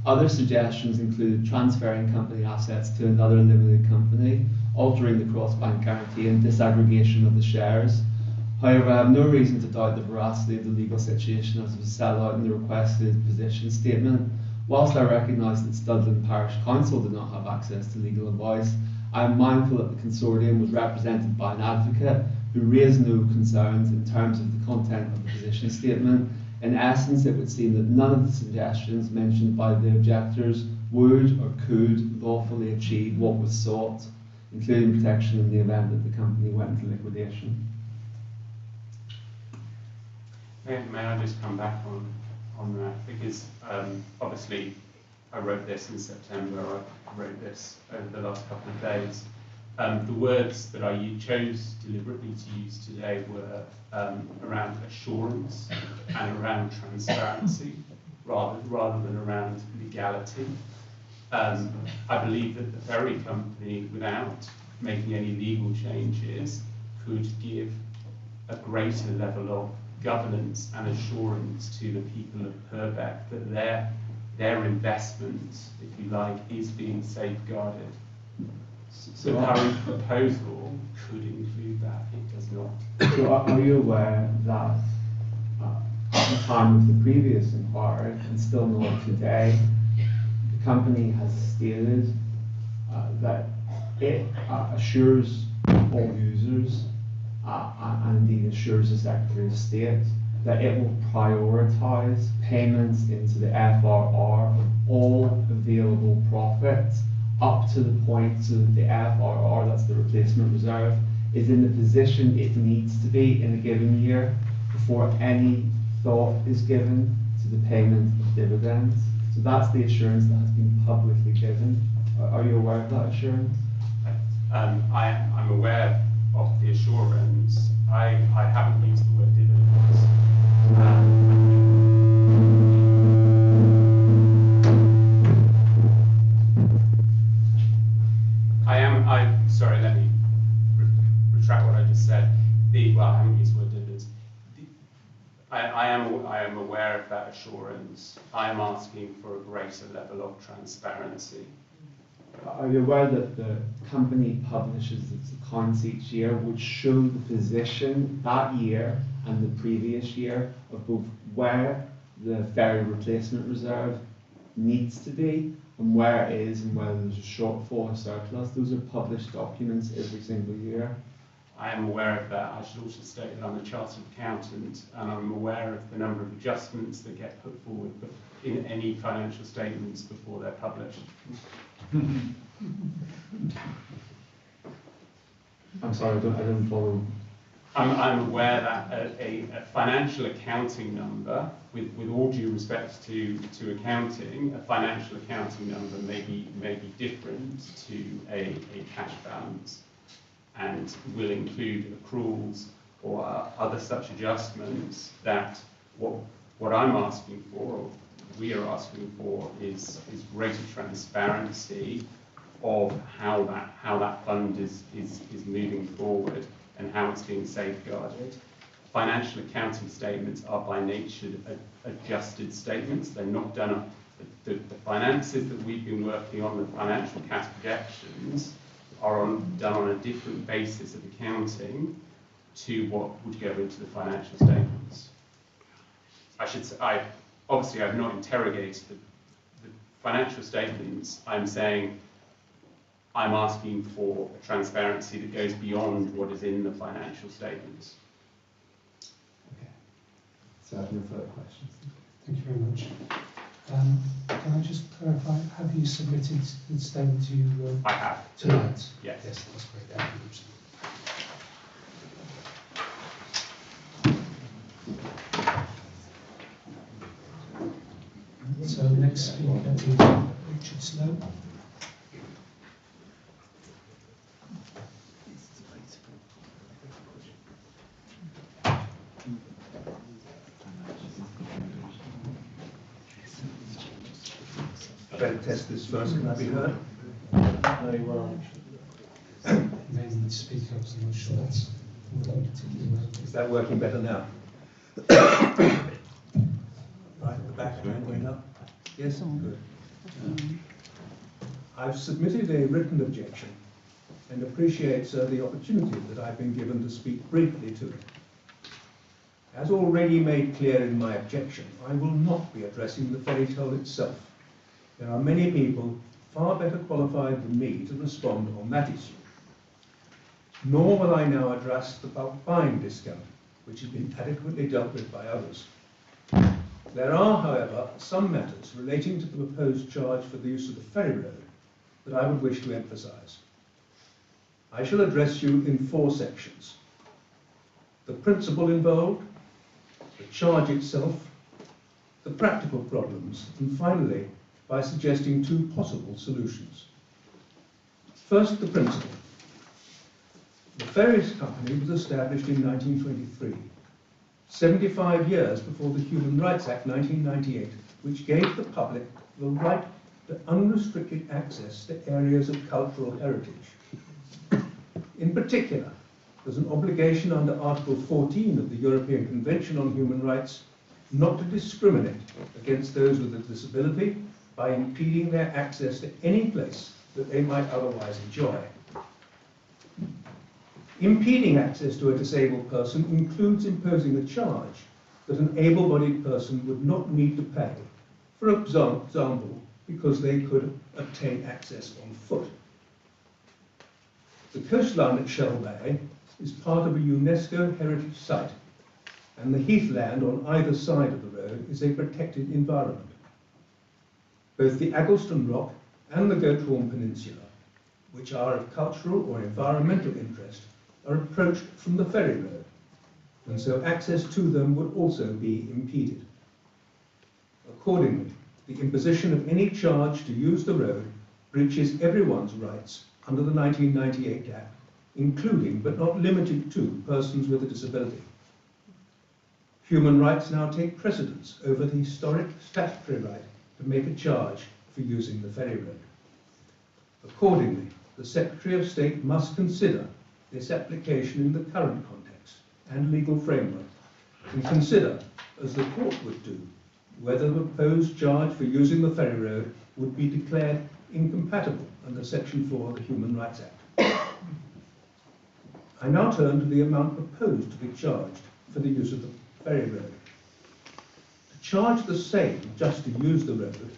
Other suggestions included transferring company assets to another limited company, altering the cross-bank guarantee and disaggregation of the shares. However, I have no reason to doubt the veracity of the legal situation as was set out in the requested position statement. Whilst I recognise that Studland Parish Council did not have access to legal advice, I am mindful that the consortium was represented by an advocate who raised no concerns in terms of the content of the position statement. In essence, it would seem that none of the suggestions mentioned by the objectors would or could lawfully achieve what was sought, including protection in the event that the company went into liquidation. May I just come back on that? Because obviously I wrote this in September, I wrote this over the last couple of days. The words that I chose deliberately to use today were around assurance and around transparency, rather than around legality. I believe that the ferry company, without making any legal changes, could give a greater level of governance and assurance to the people of Purbeck that their investment, if you like, is being safeguarded. So the current proposal could include that, it does not. So are you aware that at the time of the previous inquiry, and still not today, the company has stated that it assures all users and indeed assures the Secretary of State that it will prioritise payments into the FRR of all available profits up to the point so that the FRR, that's the replacement reserve, is in the position it needs to be in a given year before any thought is given to the payment of dividends. So that's the assurance that has been publicly given. Are you aware of that assurance? I'm aware of the assurance. I haven't used the word dividends. I am aware of that assurance. I am asking for a greater level of transparency. Are you aware that the company publishes its accounts each year, which show the position that year and the previous year of both where the ferry replacement reserve needs to be and where it is and whether there's a shortfall or surplus? Those are published documents every single year. I am aware of that. I should also state that I'm a chartered accountant and I'm aware of the number of adjustments that get put forward in any financial statements before they're published. I'm sorry, I didn't follow. I'm aware that a financial accounting number, with all due respect to accounting, a financial accounting number may be different to a cash balance, and will include accruals or other such adjustments. That what I'm asking for, or we are asking for, is greater transparency of how that fund is moving forward and how it's being safeguarded. Financial accounting statements are by nature adjusted statements. They're not done on the finances that we've been working on, the financial cash projections, are done on a different basis of accounting to what would go into the financial statements. Obviously I've not interrogated the financial statements. I'm saying I'm asking for a transparency that goes beyond what is in the financial statements. Okay. So I have no further questions. Thank you very much. Can I just clarify, have you submitted the statement to I have. tonight? Yes. Yes, that's great. Thank you. So next speaker is Richard Sloan. I better test this first. Can I be heard? Very well. You may need to speak up, so I'm not sure that's working particularly well. Is that working better now? Right, the back going up. Yes, good. I've submitted a written objection and appreciate, sir, the opportunity that I've been given to speak briefly to it. As already made clear in my objection, I will not be addressing the ferry toll itself. There are many people far better qualified than me to respond on that issue. Nor will I now address the bulk buying discount, which has been adequately dealt with by others. There are, however, some matters relating to the proposed charge for the use of the ferry road that I would wish to emphasise. I shall address you in 4 sections: the principle involved, the charge itself, the practical problems, and finally, by suggesting 2 possible solutions. First, the principle. The Ferries Company was established in 1923, 75 years before the Human Rights Act 1998, which gave the public the right to unrestricted access to areas of cultural heritage. In particular, there's an obligation under Article 14 of the European Convention on Human Rights not to discriminate against those with a disability by impeding their access to any place that they might otherwise enjoy. Impeding access to a disabled person includes imposing a charge that an able-bodied person would not need to pay, for example, because they could obtain access on foot. The coastline at Shell Bay is part of a UNESCO heritage site, and the heathland on either side of the road is a protected environment. Both the Aggleston Rock and the Goathorn Peninsula, which are of cultural or environmental interest, are approached from the ferry road, and so access to them would also be impeded. Accordingly, the imposition of any charge to use the road breaches everyone's rights under the 1998 Act, including but not limited to persons with a disability. Human rights now take precedence over the historic statutory right to make a charge for using the ferry road. Accordingly, the Secretary of State must consider this application in the current context and legal framework, and consider as the court would do, whether the proposed charge for using the ferry road would be declared incompatible under Section 4 of the Human Rights Act. I now turn to the amount proposed to be charged for the use of the ferry road. To charge the same just to use the road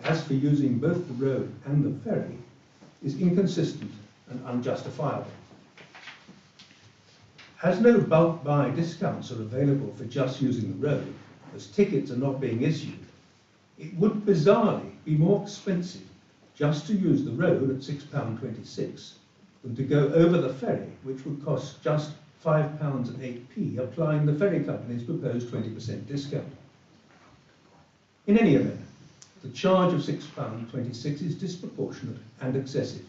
as for using both the road and the ferry is inconsistent and unjustifiable. As no bulk buy discounts are available for just using the road, as tickets are not being issued, it would bizarrely be more expensive just to use the road at £6.26 than to go over the ferry, which would cost just £5.08, applying the ferry company's proposed 20% discount. In any event, the charge of £6.26 is disproportionate and excessive.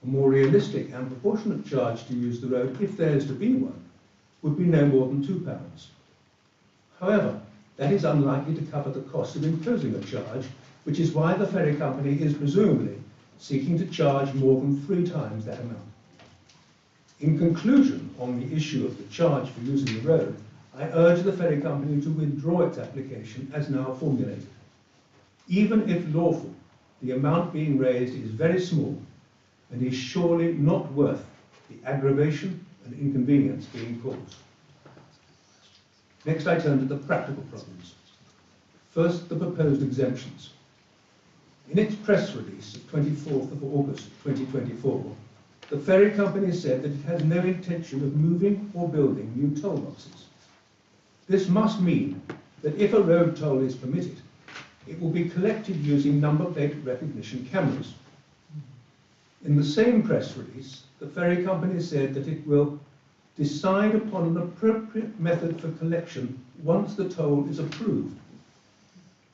A more realistic and proportionate charge to use the road, if there is to be one, would be no more than £2. However, that is unlikely to cover the cost of imposing a charge, which is why the ferry company is presumably seeking to charge more than 3 times that amount. In conclusion, on the issue of the charge for using the road, I urge the ferry company to withdraw its application as now formulated. Even if lawful, the amount being raised is very small and is surely not worth the aggravation and inconvenience being caused. Next, I turn to the practical problems. First, the proposed exemptions. In its press release of 24th of August 2024, the ferry company said that it has no intention of moving or building new toll boxes. This must mean that if a road toll is permitted, it will be collected using number plate recognition cameras. In the same press release, the ferry company said that it will decide upon an appropriate method for collection once the toll is approved.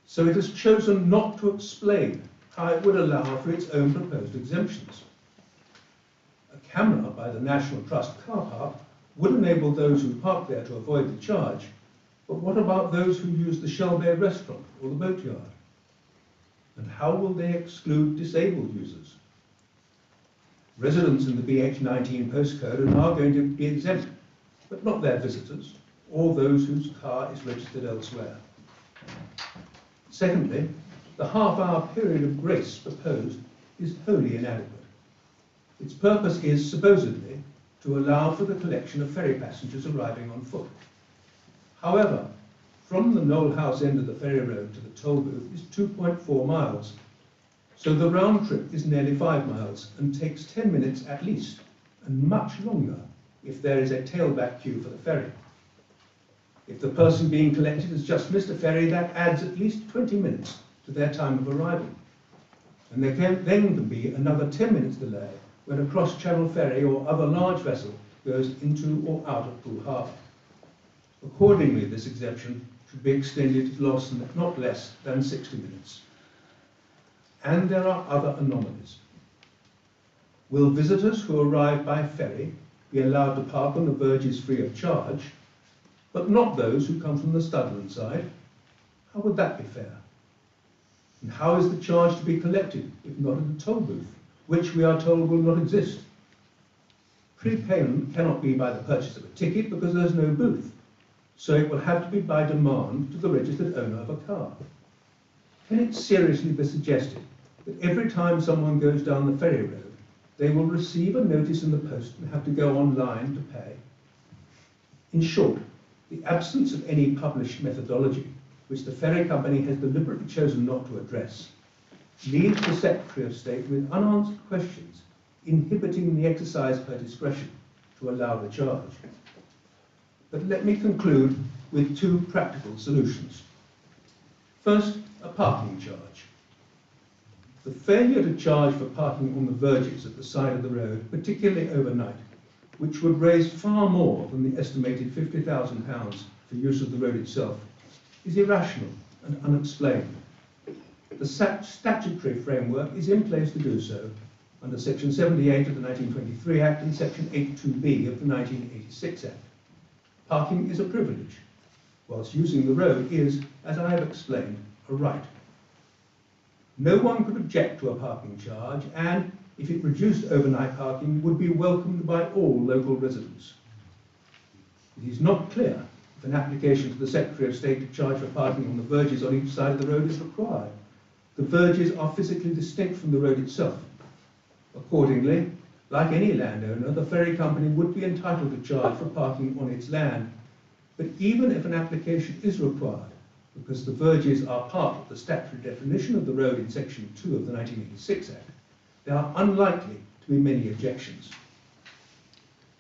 So it has chosen not to explain how it would allow for its own proposed exemptions. A camera by the National Trust car park would enable those who park there to avoid the charge, but what about those who use the Shell Bay restaurant or the boatyard? And how will they exclude disabled users? Residents in the BH19 postcode are now going to be exempt, but not their visitors or those whose car is registered elsewhere. Secondly, the half-hour period of grace proposed is wholly inadequate. Its purpose is supposedly to allow for the collection of ferry passengers arriving on foot. However, from the Knoll House end of the ferry road to the toll booth is 2.4 miles, so the round trip is nearly 5 miles and takes 10 minutes at least, and much longer if there is a tailback queue for the ferry. If the person being collected has just missed a ferry, that adds at least 20 minutes to their time of arrival. And there can be another 10 minutes delay when a cross-channel ferry or other large vessel goes into or out of Poole Harbour. Accordingly, this exemption should be extended to not less than 60 minutes. And there are other anomalies. Will visitors who arrive by ferry be allowed to park on the verges free of charge, but not those who come from the Studland side? How would that be fair? And how is the charge to be collected if not at a toll booth, which we are told will not exist? Prepayment cannot be by the purchase of a ticket because there's no booth, so it will have to be by demand to the registered owner of a car. Can it seriously be suggested that every time someone goes down the ferry road, they will receive a notice in the post and have to go online to pay? In short, the absence of any published methodology, which the ferry company has deliberately chosen not to address, leaves the Secretary of State with unanswered questions, inhibiting the exercise of her discretion to allow the charge. But let me conclude with 2 practical solutions. First, a parking charge. The failure to charge for parking on the verges at the side of the road, particularly overnight, which would raise far more than the estimated £50,000 for use of the road itself, is irrational and unexplained. The statutory framework is in place to do so under Section 78 of the 1923 Act and Section 82B of the 1986 Act. Parking is a privilege, whilst using the road is, as I have explained, a right. No one could object to a parking charge, and if it reduced overnight parking, would be welcomed by all local residents. It is not clear if an application to the Secretary of State to charge for parking on the verges on each side of the road is required. The verges are physically distinct from the road itself. Accordingly, like any landowner, the ferry company would be entitled to charge for parking on its land. But even if an application is required, because the verges are part of the statutory definition of the road in Section 2 of the 1986 Act, there are unlikely to be many objections.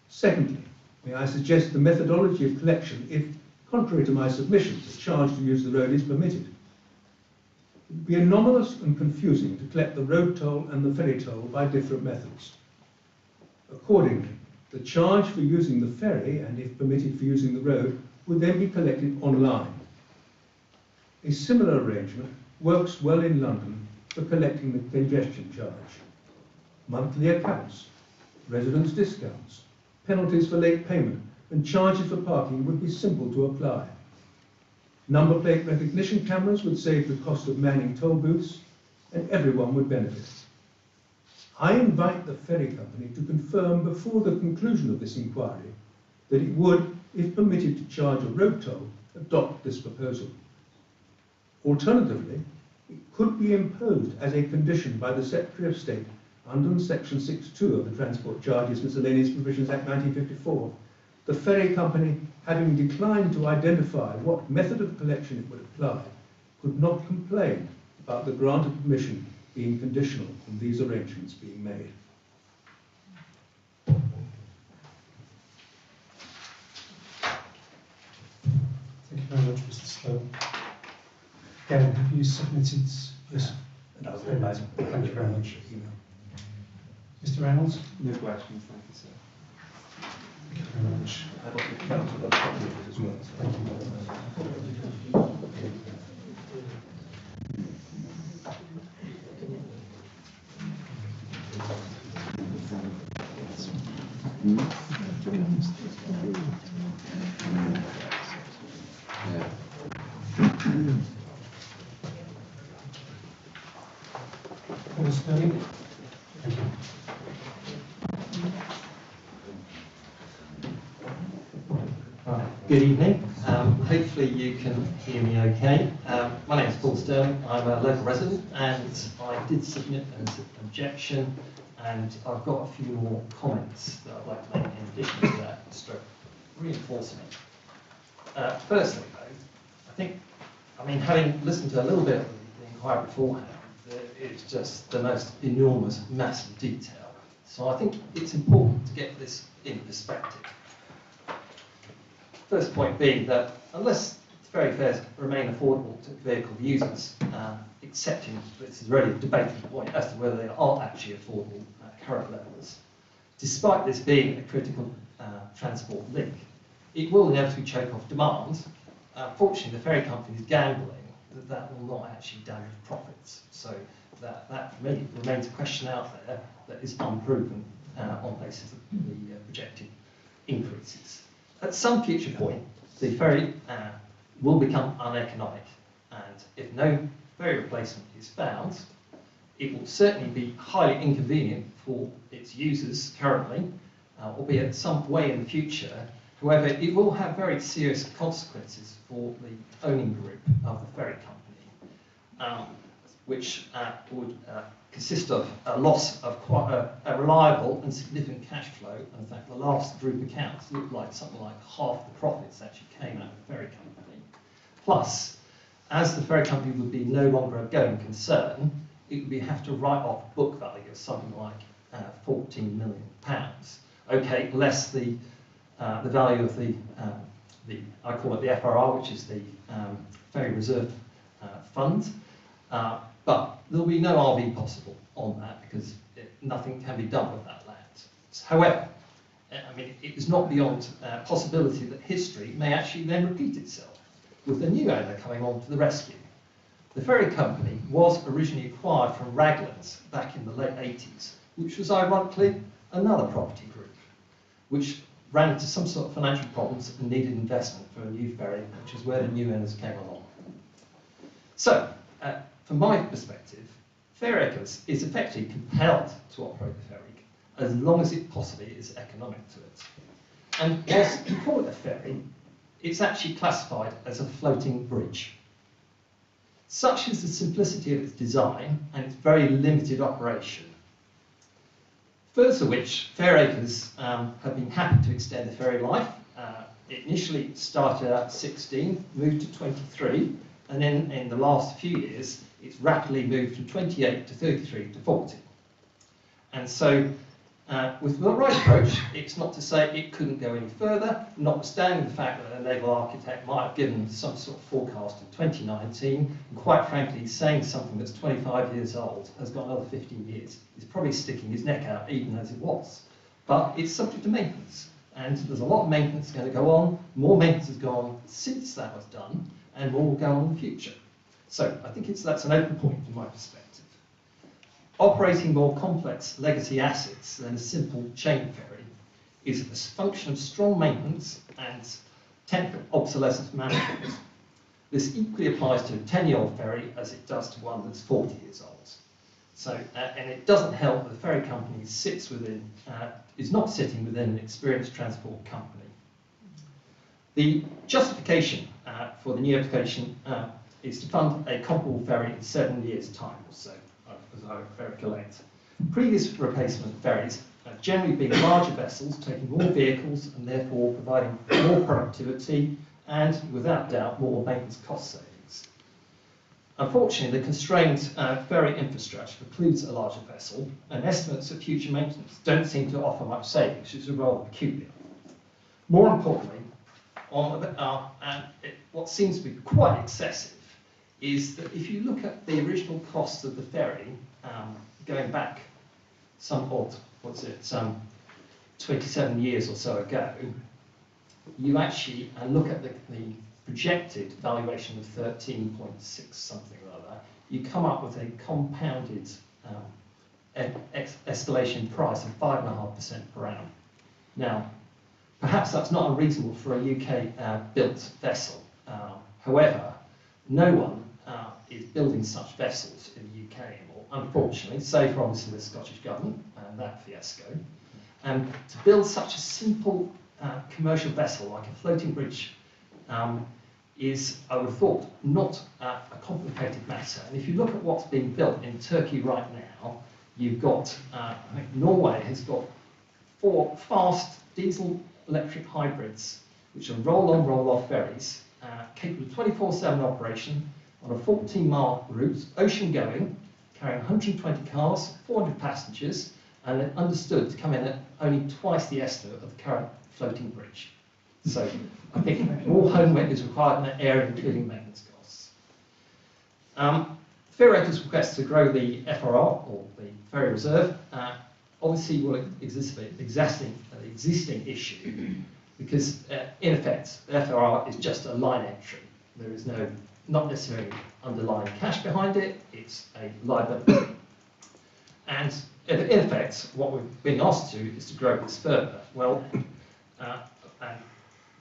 Secondly, may I suggest the methodology of collection if, contrary to my submissions, a charge to use the road is permitted. It would be anomalous and confusing to collect the road toll and the ferry toll by different methods. Accordingly, the charge for using the ferry, and if permitted for using the road, would then be collected online. A similar arrangement works well in London for collecting the congestion charge. Monthly accounts, residence discounts, penalties for late payment, and charges for parking would be simple to apply. Number plate recognition cameras would save the cost of manning toll booths, and everyone would benefit. I invite the ferry company to confirm before the conclusion of this inquiry that it would, if permitted to charge a road toll, adopt this proposal. Alternatively, it could be imposed as a condition by the Secretary of State under Section 6.2 of the Transport Charges Miscellaneous Provisions Act 1954, the ferry company, having declined to identify what method of collection it would apply, could not complain about the grant of permission being conditional on these arrangements being made. Thank you very much, Mr. Sloan. Again, have you submitted this? And I'll Thank you very much. Mr. Reynolds? No questions, thank you, sir. Thank you very much. I'd like to counsel a copy of it as well. Thank you. Paul Sterling? Thank you. Good evening. Hopefully you can hear me okay. My name is Paul Sterling. I'm a local resident and I did submit an objection, and I've got a few more comments that I'd like to make in addition to that, stroke reinforcement. Firstly, though, having listened to a little bit of the inquiry beforehand, it's just the most enormous, massive detail. So I think it's important to get this in perspective. First point being that unless ferry fares remain affordable to vehicle users, accepting this is really a debatable point as to whether they are actually affordable at current levels, despite this being a critical transport link, it will inevitably choke off demand. Fortunately, the ferry company is gambling that will not actually damage profits. So that for me remains a question out there that is unproven on the basis of the projected increases. At some future point, the ferry will become uneconomic, and if no ferry replacement is found, it will certainly be highly inconvenient for its users currently, albeit some way in the future. However, it will have very serious consequences for the owning group of the ferry company, which would consist of a loss of quite a reliable and significant cash flow. In fact, the last group accounts looked like something like half the profits actually came out of the ferry company. Plus, as the ferry company would be no longer a going concern, it would have to write off book value of something like £14 million. Okay, less the value of the I call it the FRR, which is the Ferry Reserve Fund. But there will be no RV possible on that because nothing can be done with that land. However, it is not beyond possibility that history may actually then repeat itself with a new owner coming on to the rescue. The ferry company was originally acquired from Raglan's back in the late 80s, which was ironically another property group, which ran into some sort of financial problems and needed investment for a new ferry, which is where the new owners came along. So, from my perspective, Ferryacres is effectively compelled to operate the ferry as long as it possibly is economic to it. And whilst you call it a ferry, it's actually classified as a floating bridge. Such is the simplicity of its design and its very limited operation. Further which, Fairacres have been happy to extend the ferry life. It initially started at 16, moved to 23, and then in the last few years, it's rapidly moved from 28 to 33 to 40. And so, with the right approach, it's not to say it couldn't go any further, notwithstanding the fact that a naval architect might have given some sort of forecast in 2019, and quite frankly, saying something that's 25 years old has got another 15 years. He's probably sticking his neck out even as it was. But it's subject to maintenance, and there's a lot of maintenance going to go on. More maintenance has gone on since that was done, and more will go on in the future. So I think that's an open point from my perspective. Operating more complex legacy assets than a simple chain ferry is a function of strong maintenance and technical obsolescence management. This equally applies to a 10-year-old ferry as it does to one that's 40 years old. So, and it doesn't help that the ferry company is not sitting within an experienced transport company. The justification for the new application is to fund a comparable ferry in 7 years' time or so, as I recollect. Previous replacement ferries have generally been larger vessels, taking more vehicles and therefore providing more productivity and, without doubt, more maintenance cost savings. Unfortunately, the constrained ferry infrastructure precludes a larger vessel, and estimates of future maintenance don't seem to offer much savings, which is rather peculiar. More importantly, what seems to be quite excessive is that if you look at the original cost of the ferry, going back some 27 years or so ago, you actually look at the projected valuation of 13.6 something or other, you come up with a compounded escalation price of 5.5% per annum. Now, perhaps that's not unreasonable for a UK built vessel. However, no one is building such vessels in the UK anymore, unfortunately, save for obviously the Scottish Government and that fiasco. And to build such a simple commercial vessel like a floating bridge is, I would have thought, not a complicated matter. And if you look at what's being built in Turkey right now, you've got, I think Norway has got 4 fast diesel electric hybrids, which are roll-on, roll-off ferries, capable of 24/7 operation on a 14-mile route, ocean-going, carrying 120 cars, 400 passengers, and understood to come in at only twice the estimate of the current floating bridge. So I think more homework is required in that area, including maintenance costs. Fairacres request to grow the FRR, or the ferry reserve, obviously will exacerbate the existing issue, because in effect, the FRR is just a line entry. There is not necessarily underlying cash behind it, it's a liability. And in effect, what we've been asked to do is to grow this further. Well, and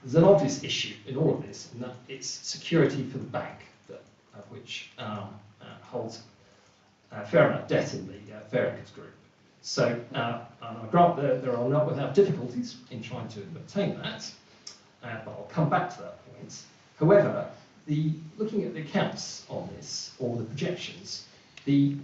there's an obvious issue in all of this, and that it's security for the bank, which holds a fair amount of debt in the Fairacres group. So I grant that there are not without difficulties in trying to obtain that, but I'll come back to that point. However, looking at the accounts on this, or the projections, the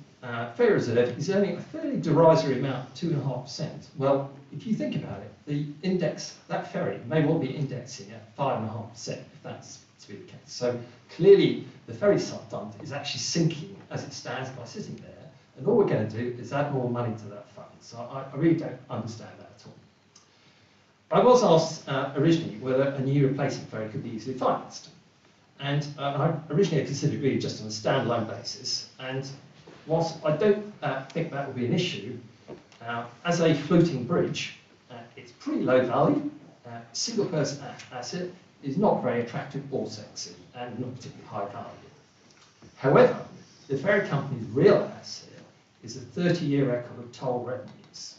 ferry reserve is only a fairly derisory amount of 2.5%. Well, if you think about it, the index, that ferry may well be indexing at 5.5%, if that's to be the case. So clearly, the ferry fund is actually sinking as it stands by sitting there, and all we're going to do is add more money to that fund. So I really don't understand that at all. I was asked originally whether a new replacement ferry could be easily financed. And I originally considered it really just on a standalone basis. And whilst I don't think that would be an issue, as a floating bridge, it's pretty low value. Single person asset is not very attractive or sexy, and not particularly high value. However, the ferry company's real asset is a 30-year record of toll revenues,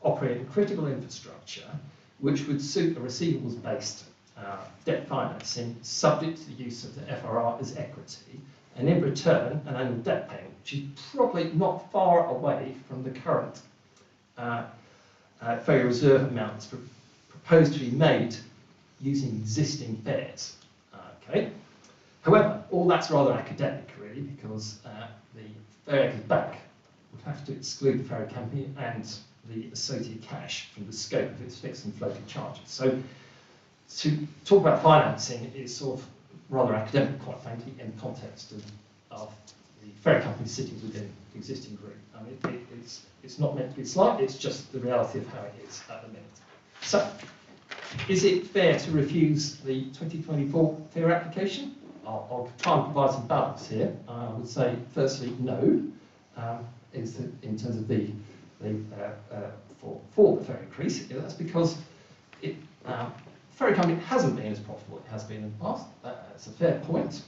operating critical infrastructure, which would suit a receivables-based debt financing subject to the use of the FRR as equity, and in return an annual debt payment, which is probably not far away from the current ferry reserve amount that's proposed to be made using existing fares. Okay. However, all that's rather academic, really, because the Ferryacres Bank would have to exclude the ferry company and the associated cash from the scope of its fixed and floating charges. So, to talk about financing is sort of rather academic, quite frankly, in the context of the ferry company sitting within the existing group. I mean, it's not meant to be slight, it's just the reality of how it is at the minute. So, is it fair to refuse the 2024 fare application? I'll try and provide some balance here. I would say, firstly, no, in terms of for the fare increase. That's because the ferry company hasn't been as profitable as it has been in the past. That's a fair point.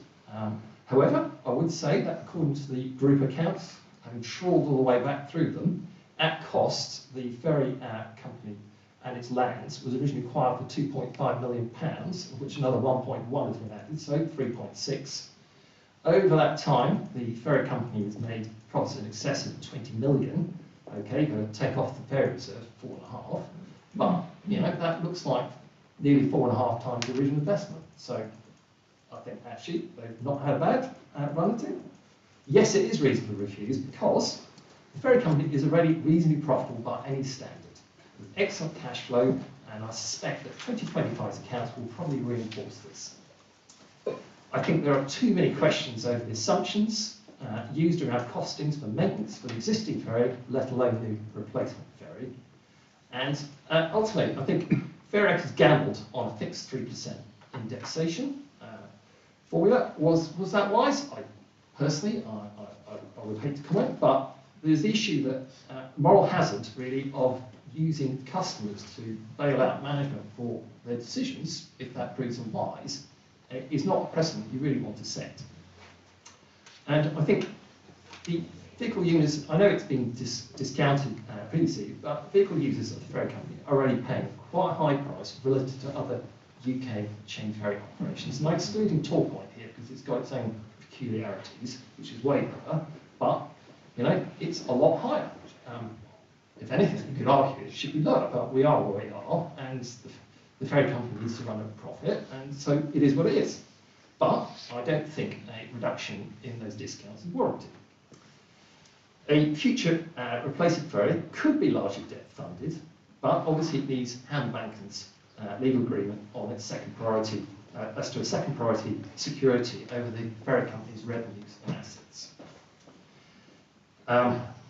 However, I would say that according to the group accounts, having trawled all the way back through them, at cost, the ferry company and its lands was originally acquired for £2.5 million, of which another 1.1 has been added, so 3.6. Over that time, the ferry company has made profits in excess of 20 million. Okay, going to take off the ferry reserve, 4.5. But, you know, that looks like nearly 4.5 times the original investment. So I think actually they've not had a bad run at it. Yes, it is reasonable to refuse because the ferry company is already reasonably profitable by any standard, with excellent cash flow, and I suspect that 2025's accounts will probably reinforce this. I think there are too many questions over the assumptions used around costings for maintenance for the existing ferry, let alone the replacement ferry. And ultimately, I think Ferryacres has gambled on a fixed 3% indexation formula. Was that wise? Personally, I would hate to comment, but there's the issue that moral hazard, really, of using customers to bail out management for their decisions, if that proves unwise, is not a precedent you really want to set. And I think the vehicle users, I know it's been discounted previously, but vehicle users of the ferry company are already paying quite a high price relative to other UK chain ferry operations. And I'm excluding Tour Point here because it's got its own peculiarities, which is way lower, but you know, it's a lot higher. If anything, you could argue it should be lower, but we are where we are, and the ferry company needs to run a profit, and so it is what it is. But I don't think a reduction in those discounts is warranted. A future replacement ferry could be largely debt funded, but obviously it needs Sandbanks legal agreement on its second priority, as to a second priority security over the ferry company's revenues and assets.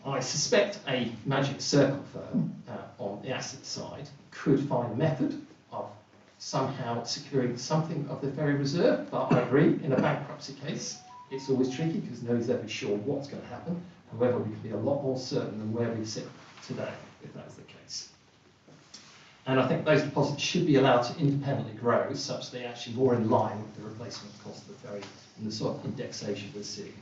I suspect a magic circle firm on the asset side could find a method of somehow securing something of the ferry reserve, but I agree, in a bankruptcy case, it's always tricky because nobody's ever sure what's going to happen. However, we can be a lot more certain than where we sit today, if that's the case. And I think those deposits should be allowed to independently grow, such that they're actually more in line with the replacement cost of the ferry and the sort of indexation we're seeing.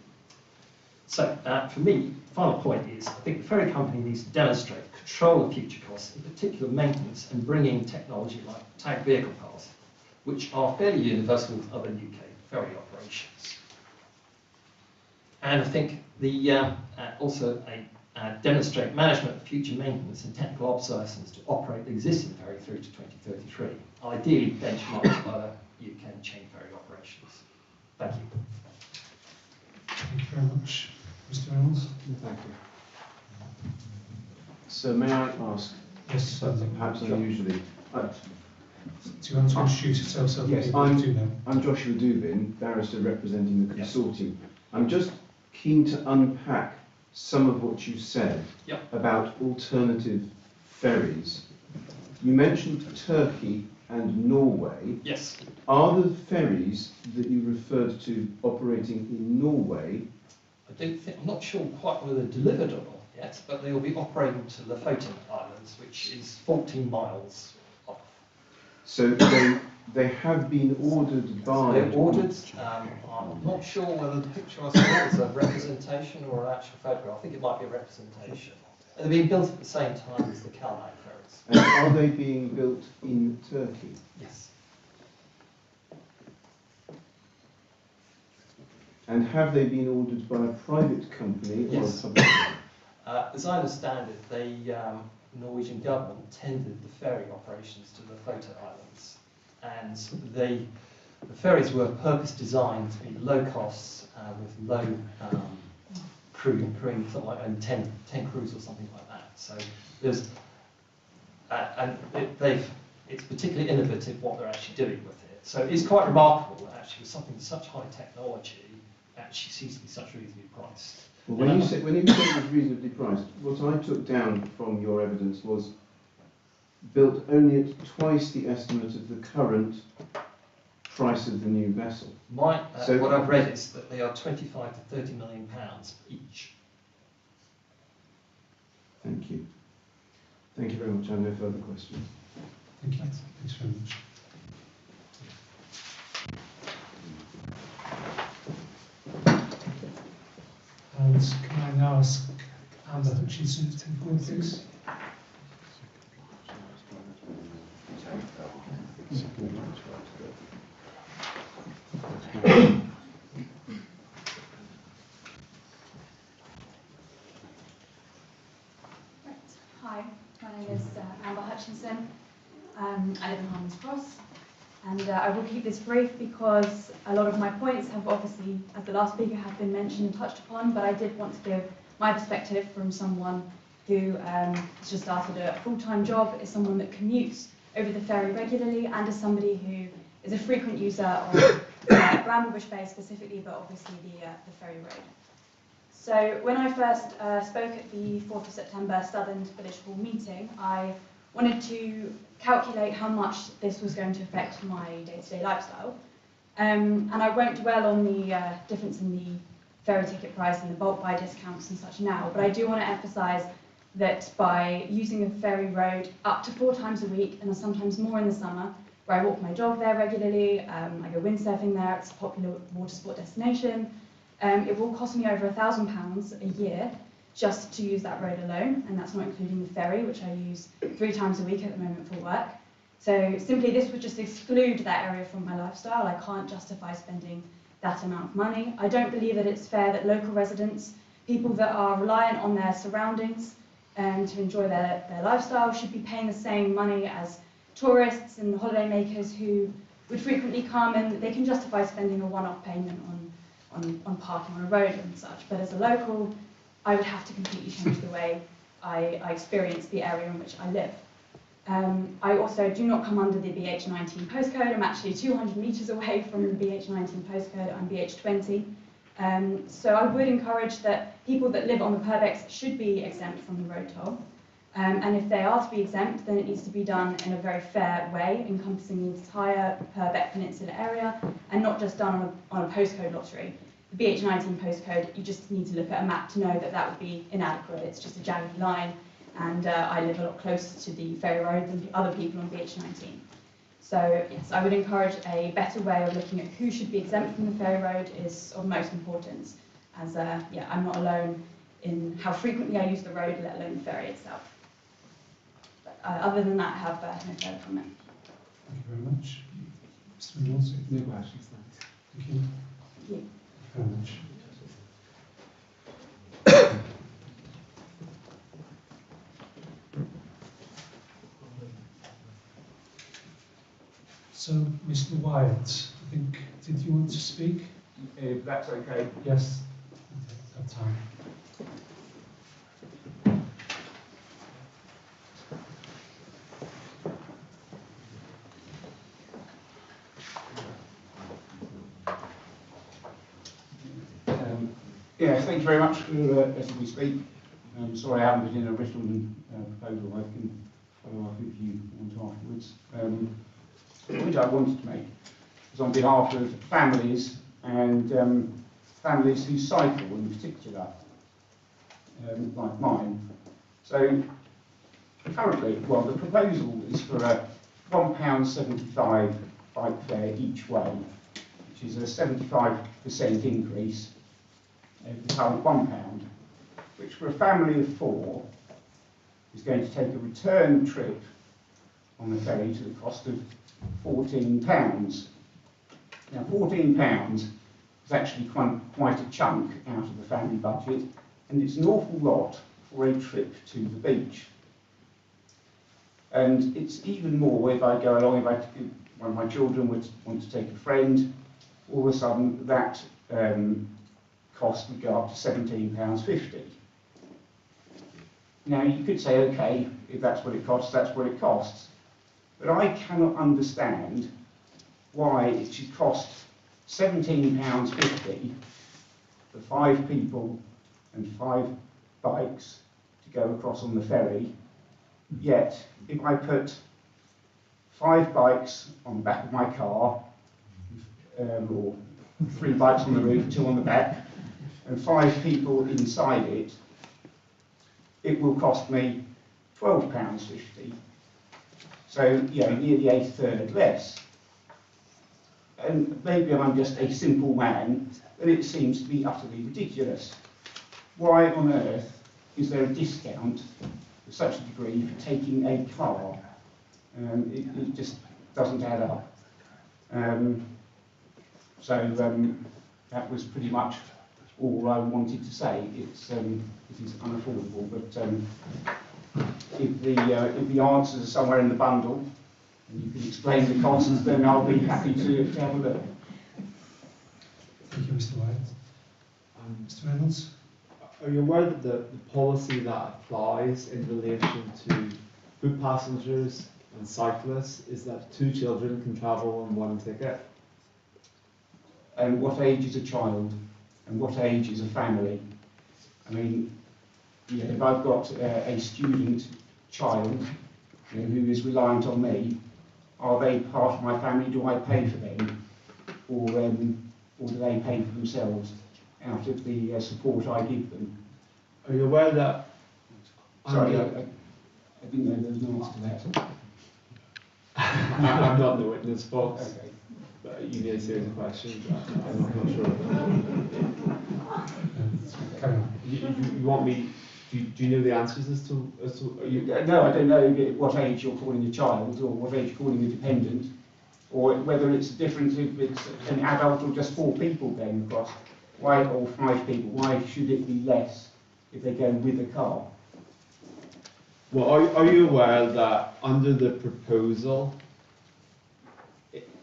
So, for me, the final point is, I think the ferry company needs to demonstrate control of future costs, in particular maintenance, and bring in technology like tagged vehicle paths, which are fairly universal with other UK ferry operations. And I think the also demonstrate management of future maintenance and technical obsolescence to operate the existing ferry through to 2033, ideally benchmarked to other UK chain ferry operations. Thank you. Thank you very much. Mr. Reynolds? Thank you. So may I ask, Yes, perhaps unusually, do you want to introduce yourself? So yes, people do know? I'm Joshua Dubin, barrister representing the consortium. I'm just keen to unpack some of what you said about alternative ferries. You mentioned Turkey and Norway. Yes. Are the ferries that you referred to operating in Norway? I'm not sure quite whether they're delivered or not yet, but they will be operating to the Lofoten Islands, which is 14 miles off. So they have been ordered by... They're ordered. I'm not sure whether the picture I saw is a representation or an actual photograph. I think it might be a representation. They're being built at the same time as the Kalmak ferries. And are they being built in Turkey? Yes. And have they been ordered by a private company or Yes. a public company? As I understand it, the Norwegian government tendered the ferry operations to the Lofoten Islands. and the ferries were purpose designed to be low costs with low crewing, something like 10 crews or something like that. So there's, it's particularly innovative what they're actually doing with it. So it's quite remarkable that actually something with such high technology actually seems to be such reasonably priced. Well, when you said it was reasonably priced, what I took down from your evidence was built only at twice the estimate of the current price of the new vessel. So what I've read is that they are 25 to 30 million pounds each. Thank you. Thank you very much. I have no further questions. Thank you. Thanks very much. And can I now ask Amber Hutchinson to take the floor, please? Hi, my name is Amber Hutchinson. I live in Harmons Cross, and I will keep this brief because a lot of my points have obviously, as the last speaker, have been mentioned and touched upon, but I did want to give my perspective from someone who has just started a full-time job, is someone that commutes over the ferry regularly, and is somebody who is a frequent user of Bramblebush Bay specifically, but obviously the ferry road. So when I first spoke at the 4th of September Southern Village Hall meeting, I wanted to calculate how much this was going to affect my day-to-day lifestyle. And I won't dwell on the difference in the ferry ticket price and the bulk buy discounts and such now, but I do want to emphasise that by using the ferry road up to 4 times a week, and sometimes more in the summer, where I walk my dog there regularly, I go windsurfing there, it's a popular water sport destination, it will cost me over £1,000 a year just to use that road alone, and that's not including the ferry, which I use 3 times a week at the moment for work. So simply this would just exclude that area from my lifestyle. I can't justify spending that amount of money. I don't believe that it's fair that local residents, people that are reliant on their surroundings to enjoy their lifestyle, should be paying the same money as tourists and holiday makers who would frequently come, and they can justify spending a one-off payment on parking on a road and such. But as a local, I would have to completely change the way I experience the area in which I live. I also do not come under the BH19 postcode. I'm actually 200 metres away from the BH19 postcode. I'm BH20. So I would encourage that people that live on the Purbex should be exempt from the road toll. And if they are to be exempt, then it needs to be done in a very fair way, encompassing the entire Purbeck Peninsula area, and not just done on a postcode lottery. The BH19 postcode, you just need to look at a map to know that that would be inadequate. It's just a jagged line, and I live a lot closer to the ferry road than other people on BH19. So yes, I would encourage a better way of looking at who should be exempt from the ferry road is of most importance, as I'm not alone in how frequently I use the road, let alone the ferry itself. But other than that, I have no further comment. Thank you very much. Mr. Mills? No questions, thanks. Thank you. Thank you. Very much. So, Mr. Wyatt, I think, did you want to speak? If that's okay. Yes. Have time. Yes, thank you very much for letting me speak. Sorry I haven't been in a written proposal. I can follow up if you want afterwards. The point I wanted to make is on behalf of families and families who cycle in particular, like mine. So currently, well, the proposal is for a £1.75 bike fare each way, which is a 75% increase over the current £1, which for a family of 4 is going to take a return trip on the ferry to the cost of £14. Now, £14 is actually quite a chunk out of the family budget, and it's an awful lot for a trip to the beach. And it's even more if I go along, if I one of my children would want to take a friend, all of a sudden that cost would go up to £17.50. Now you could say, okay, if that's what it costs, that's what it costs. But I cannot understand why it should cost £17.50 for 5 people and 5 bikes to go across on the ferry, yet if I put 5 bikes on the back of my car, or 3 bikes on the roof, 2 on the back, and 5 people inside it, it will cost me £12.50. So, yeah, nearly a third less. And maybe I'm just a simple man, but it seems to be utterly ridiculous. Why on earth is there a discount to such a degree for taking a car? It just doesn't add up. That was pretty much all I wanted to say. It is unaffordable, but if the answers are somewhere in the bundle, and you can explain the costs, then I'll be happy to have a look. Thank you, Mr. White. Mr. Reynolds? Are you aware that the policy that applies in relation to foot passengers and cyclists is that 2 children can travel on 1 ticket? And what age is a child? And what age is a family? I mean, you know, if I've got a student child, you know, who is reliant on me, are they part of my family? Do I pay for them? Or do they pay for themselves out of the support I give them? Are you aware that... Sorry, I didn't know there was an answer to that. I'm not the witness, folks. Okay. But you need a series of questions. I'm not sure. Carry on. You want me... Do you know the answers as to No, I don't know what age you're calling a child, or what age you're calling a dependent, or whether it's a difference if it's an adult or just 4 people going across. Why, or 5 people? Why should it be less if they go with a car? Well, are you aware that under the proposal,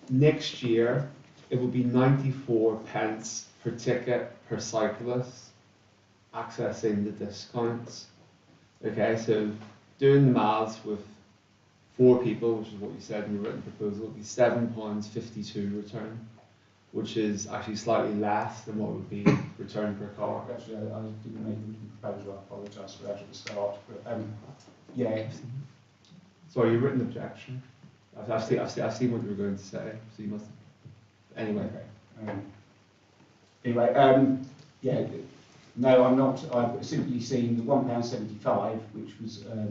next year it will be 94 pence per ticket per cyclist accessing the discounts? Okay, so doing the maths with 4 people, which is what you said in your written proposal, would be £7.52 return, which is actually slightly less than what would be return per car. Actually, I didn't make a proposal. I apologise for that at the start. But yeah. Sorry, your written objection. I've seen what you were going to say, so you must. Anyway. Okay. Yeah. No, I'm not. I've simply seen the £1.75, which was, I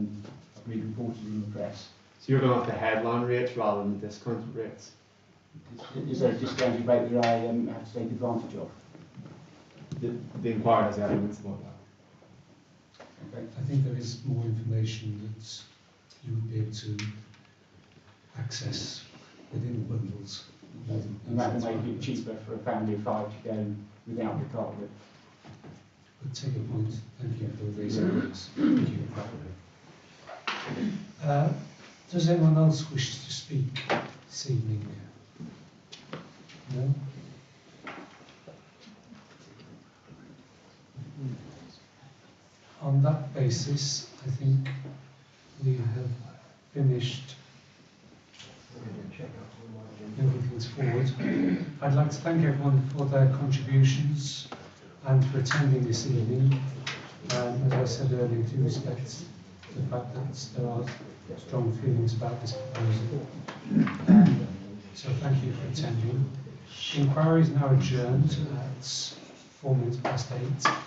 believe, reported in the press. So you're going off the headline rates rather than the discounted rates? Is there a discounted rate that I have to take advantage of? The inquiry has evidence about that. Okay. I think there is more information that you would be able to access within the bundles. And that will make it cheaper for a family of 5 to go without the car. But take a point. Thank you for raising this. Thank you. Does anyone else wish to speak this evening? No? On that basis, I think we have finished moving things forward. I'd like to thank everyone for their contributions and for attending this evening. As I said earlier, do respect the fact that there are strong feelings about this proposal. So thank you for attending. The inquiry is now adjourned at 8:04.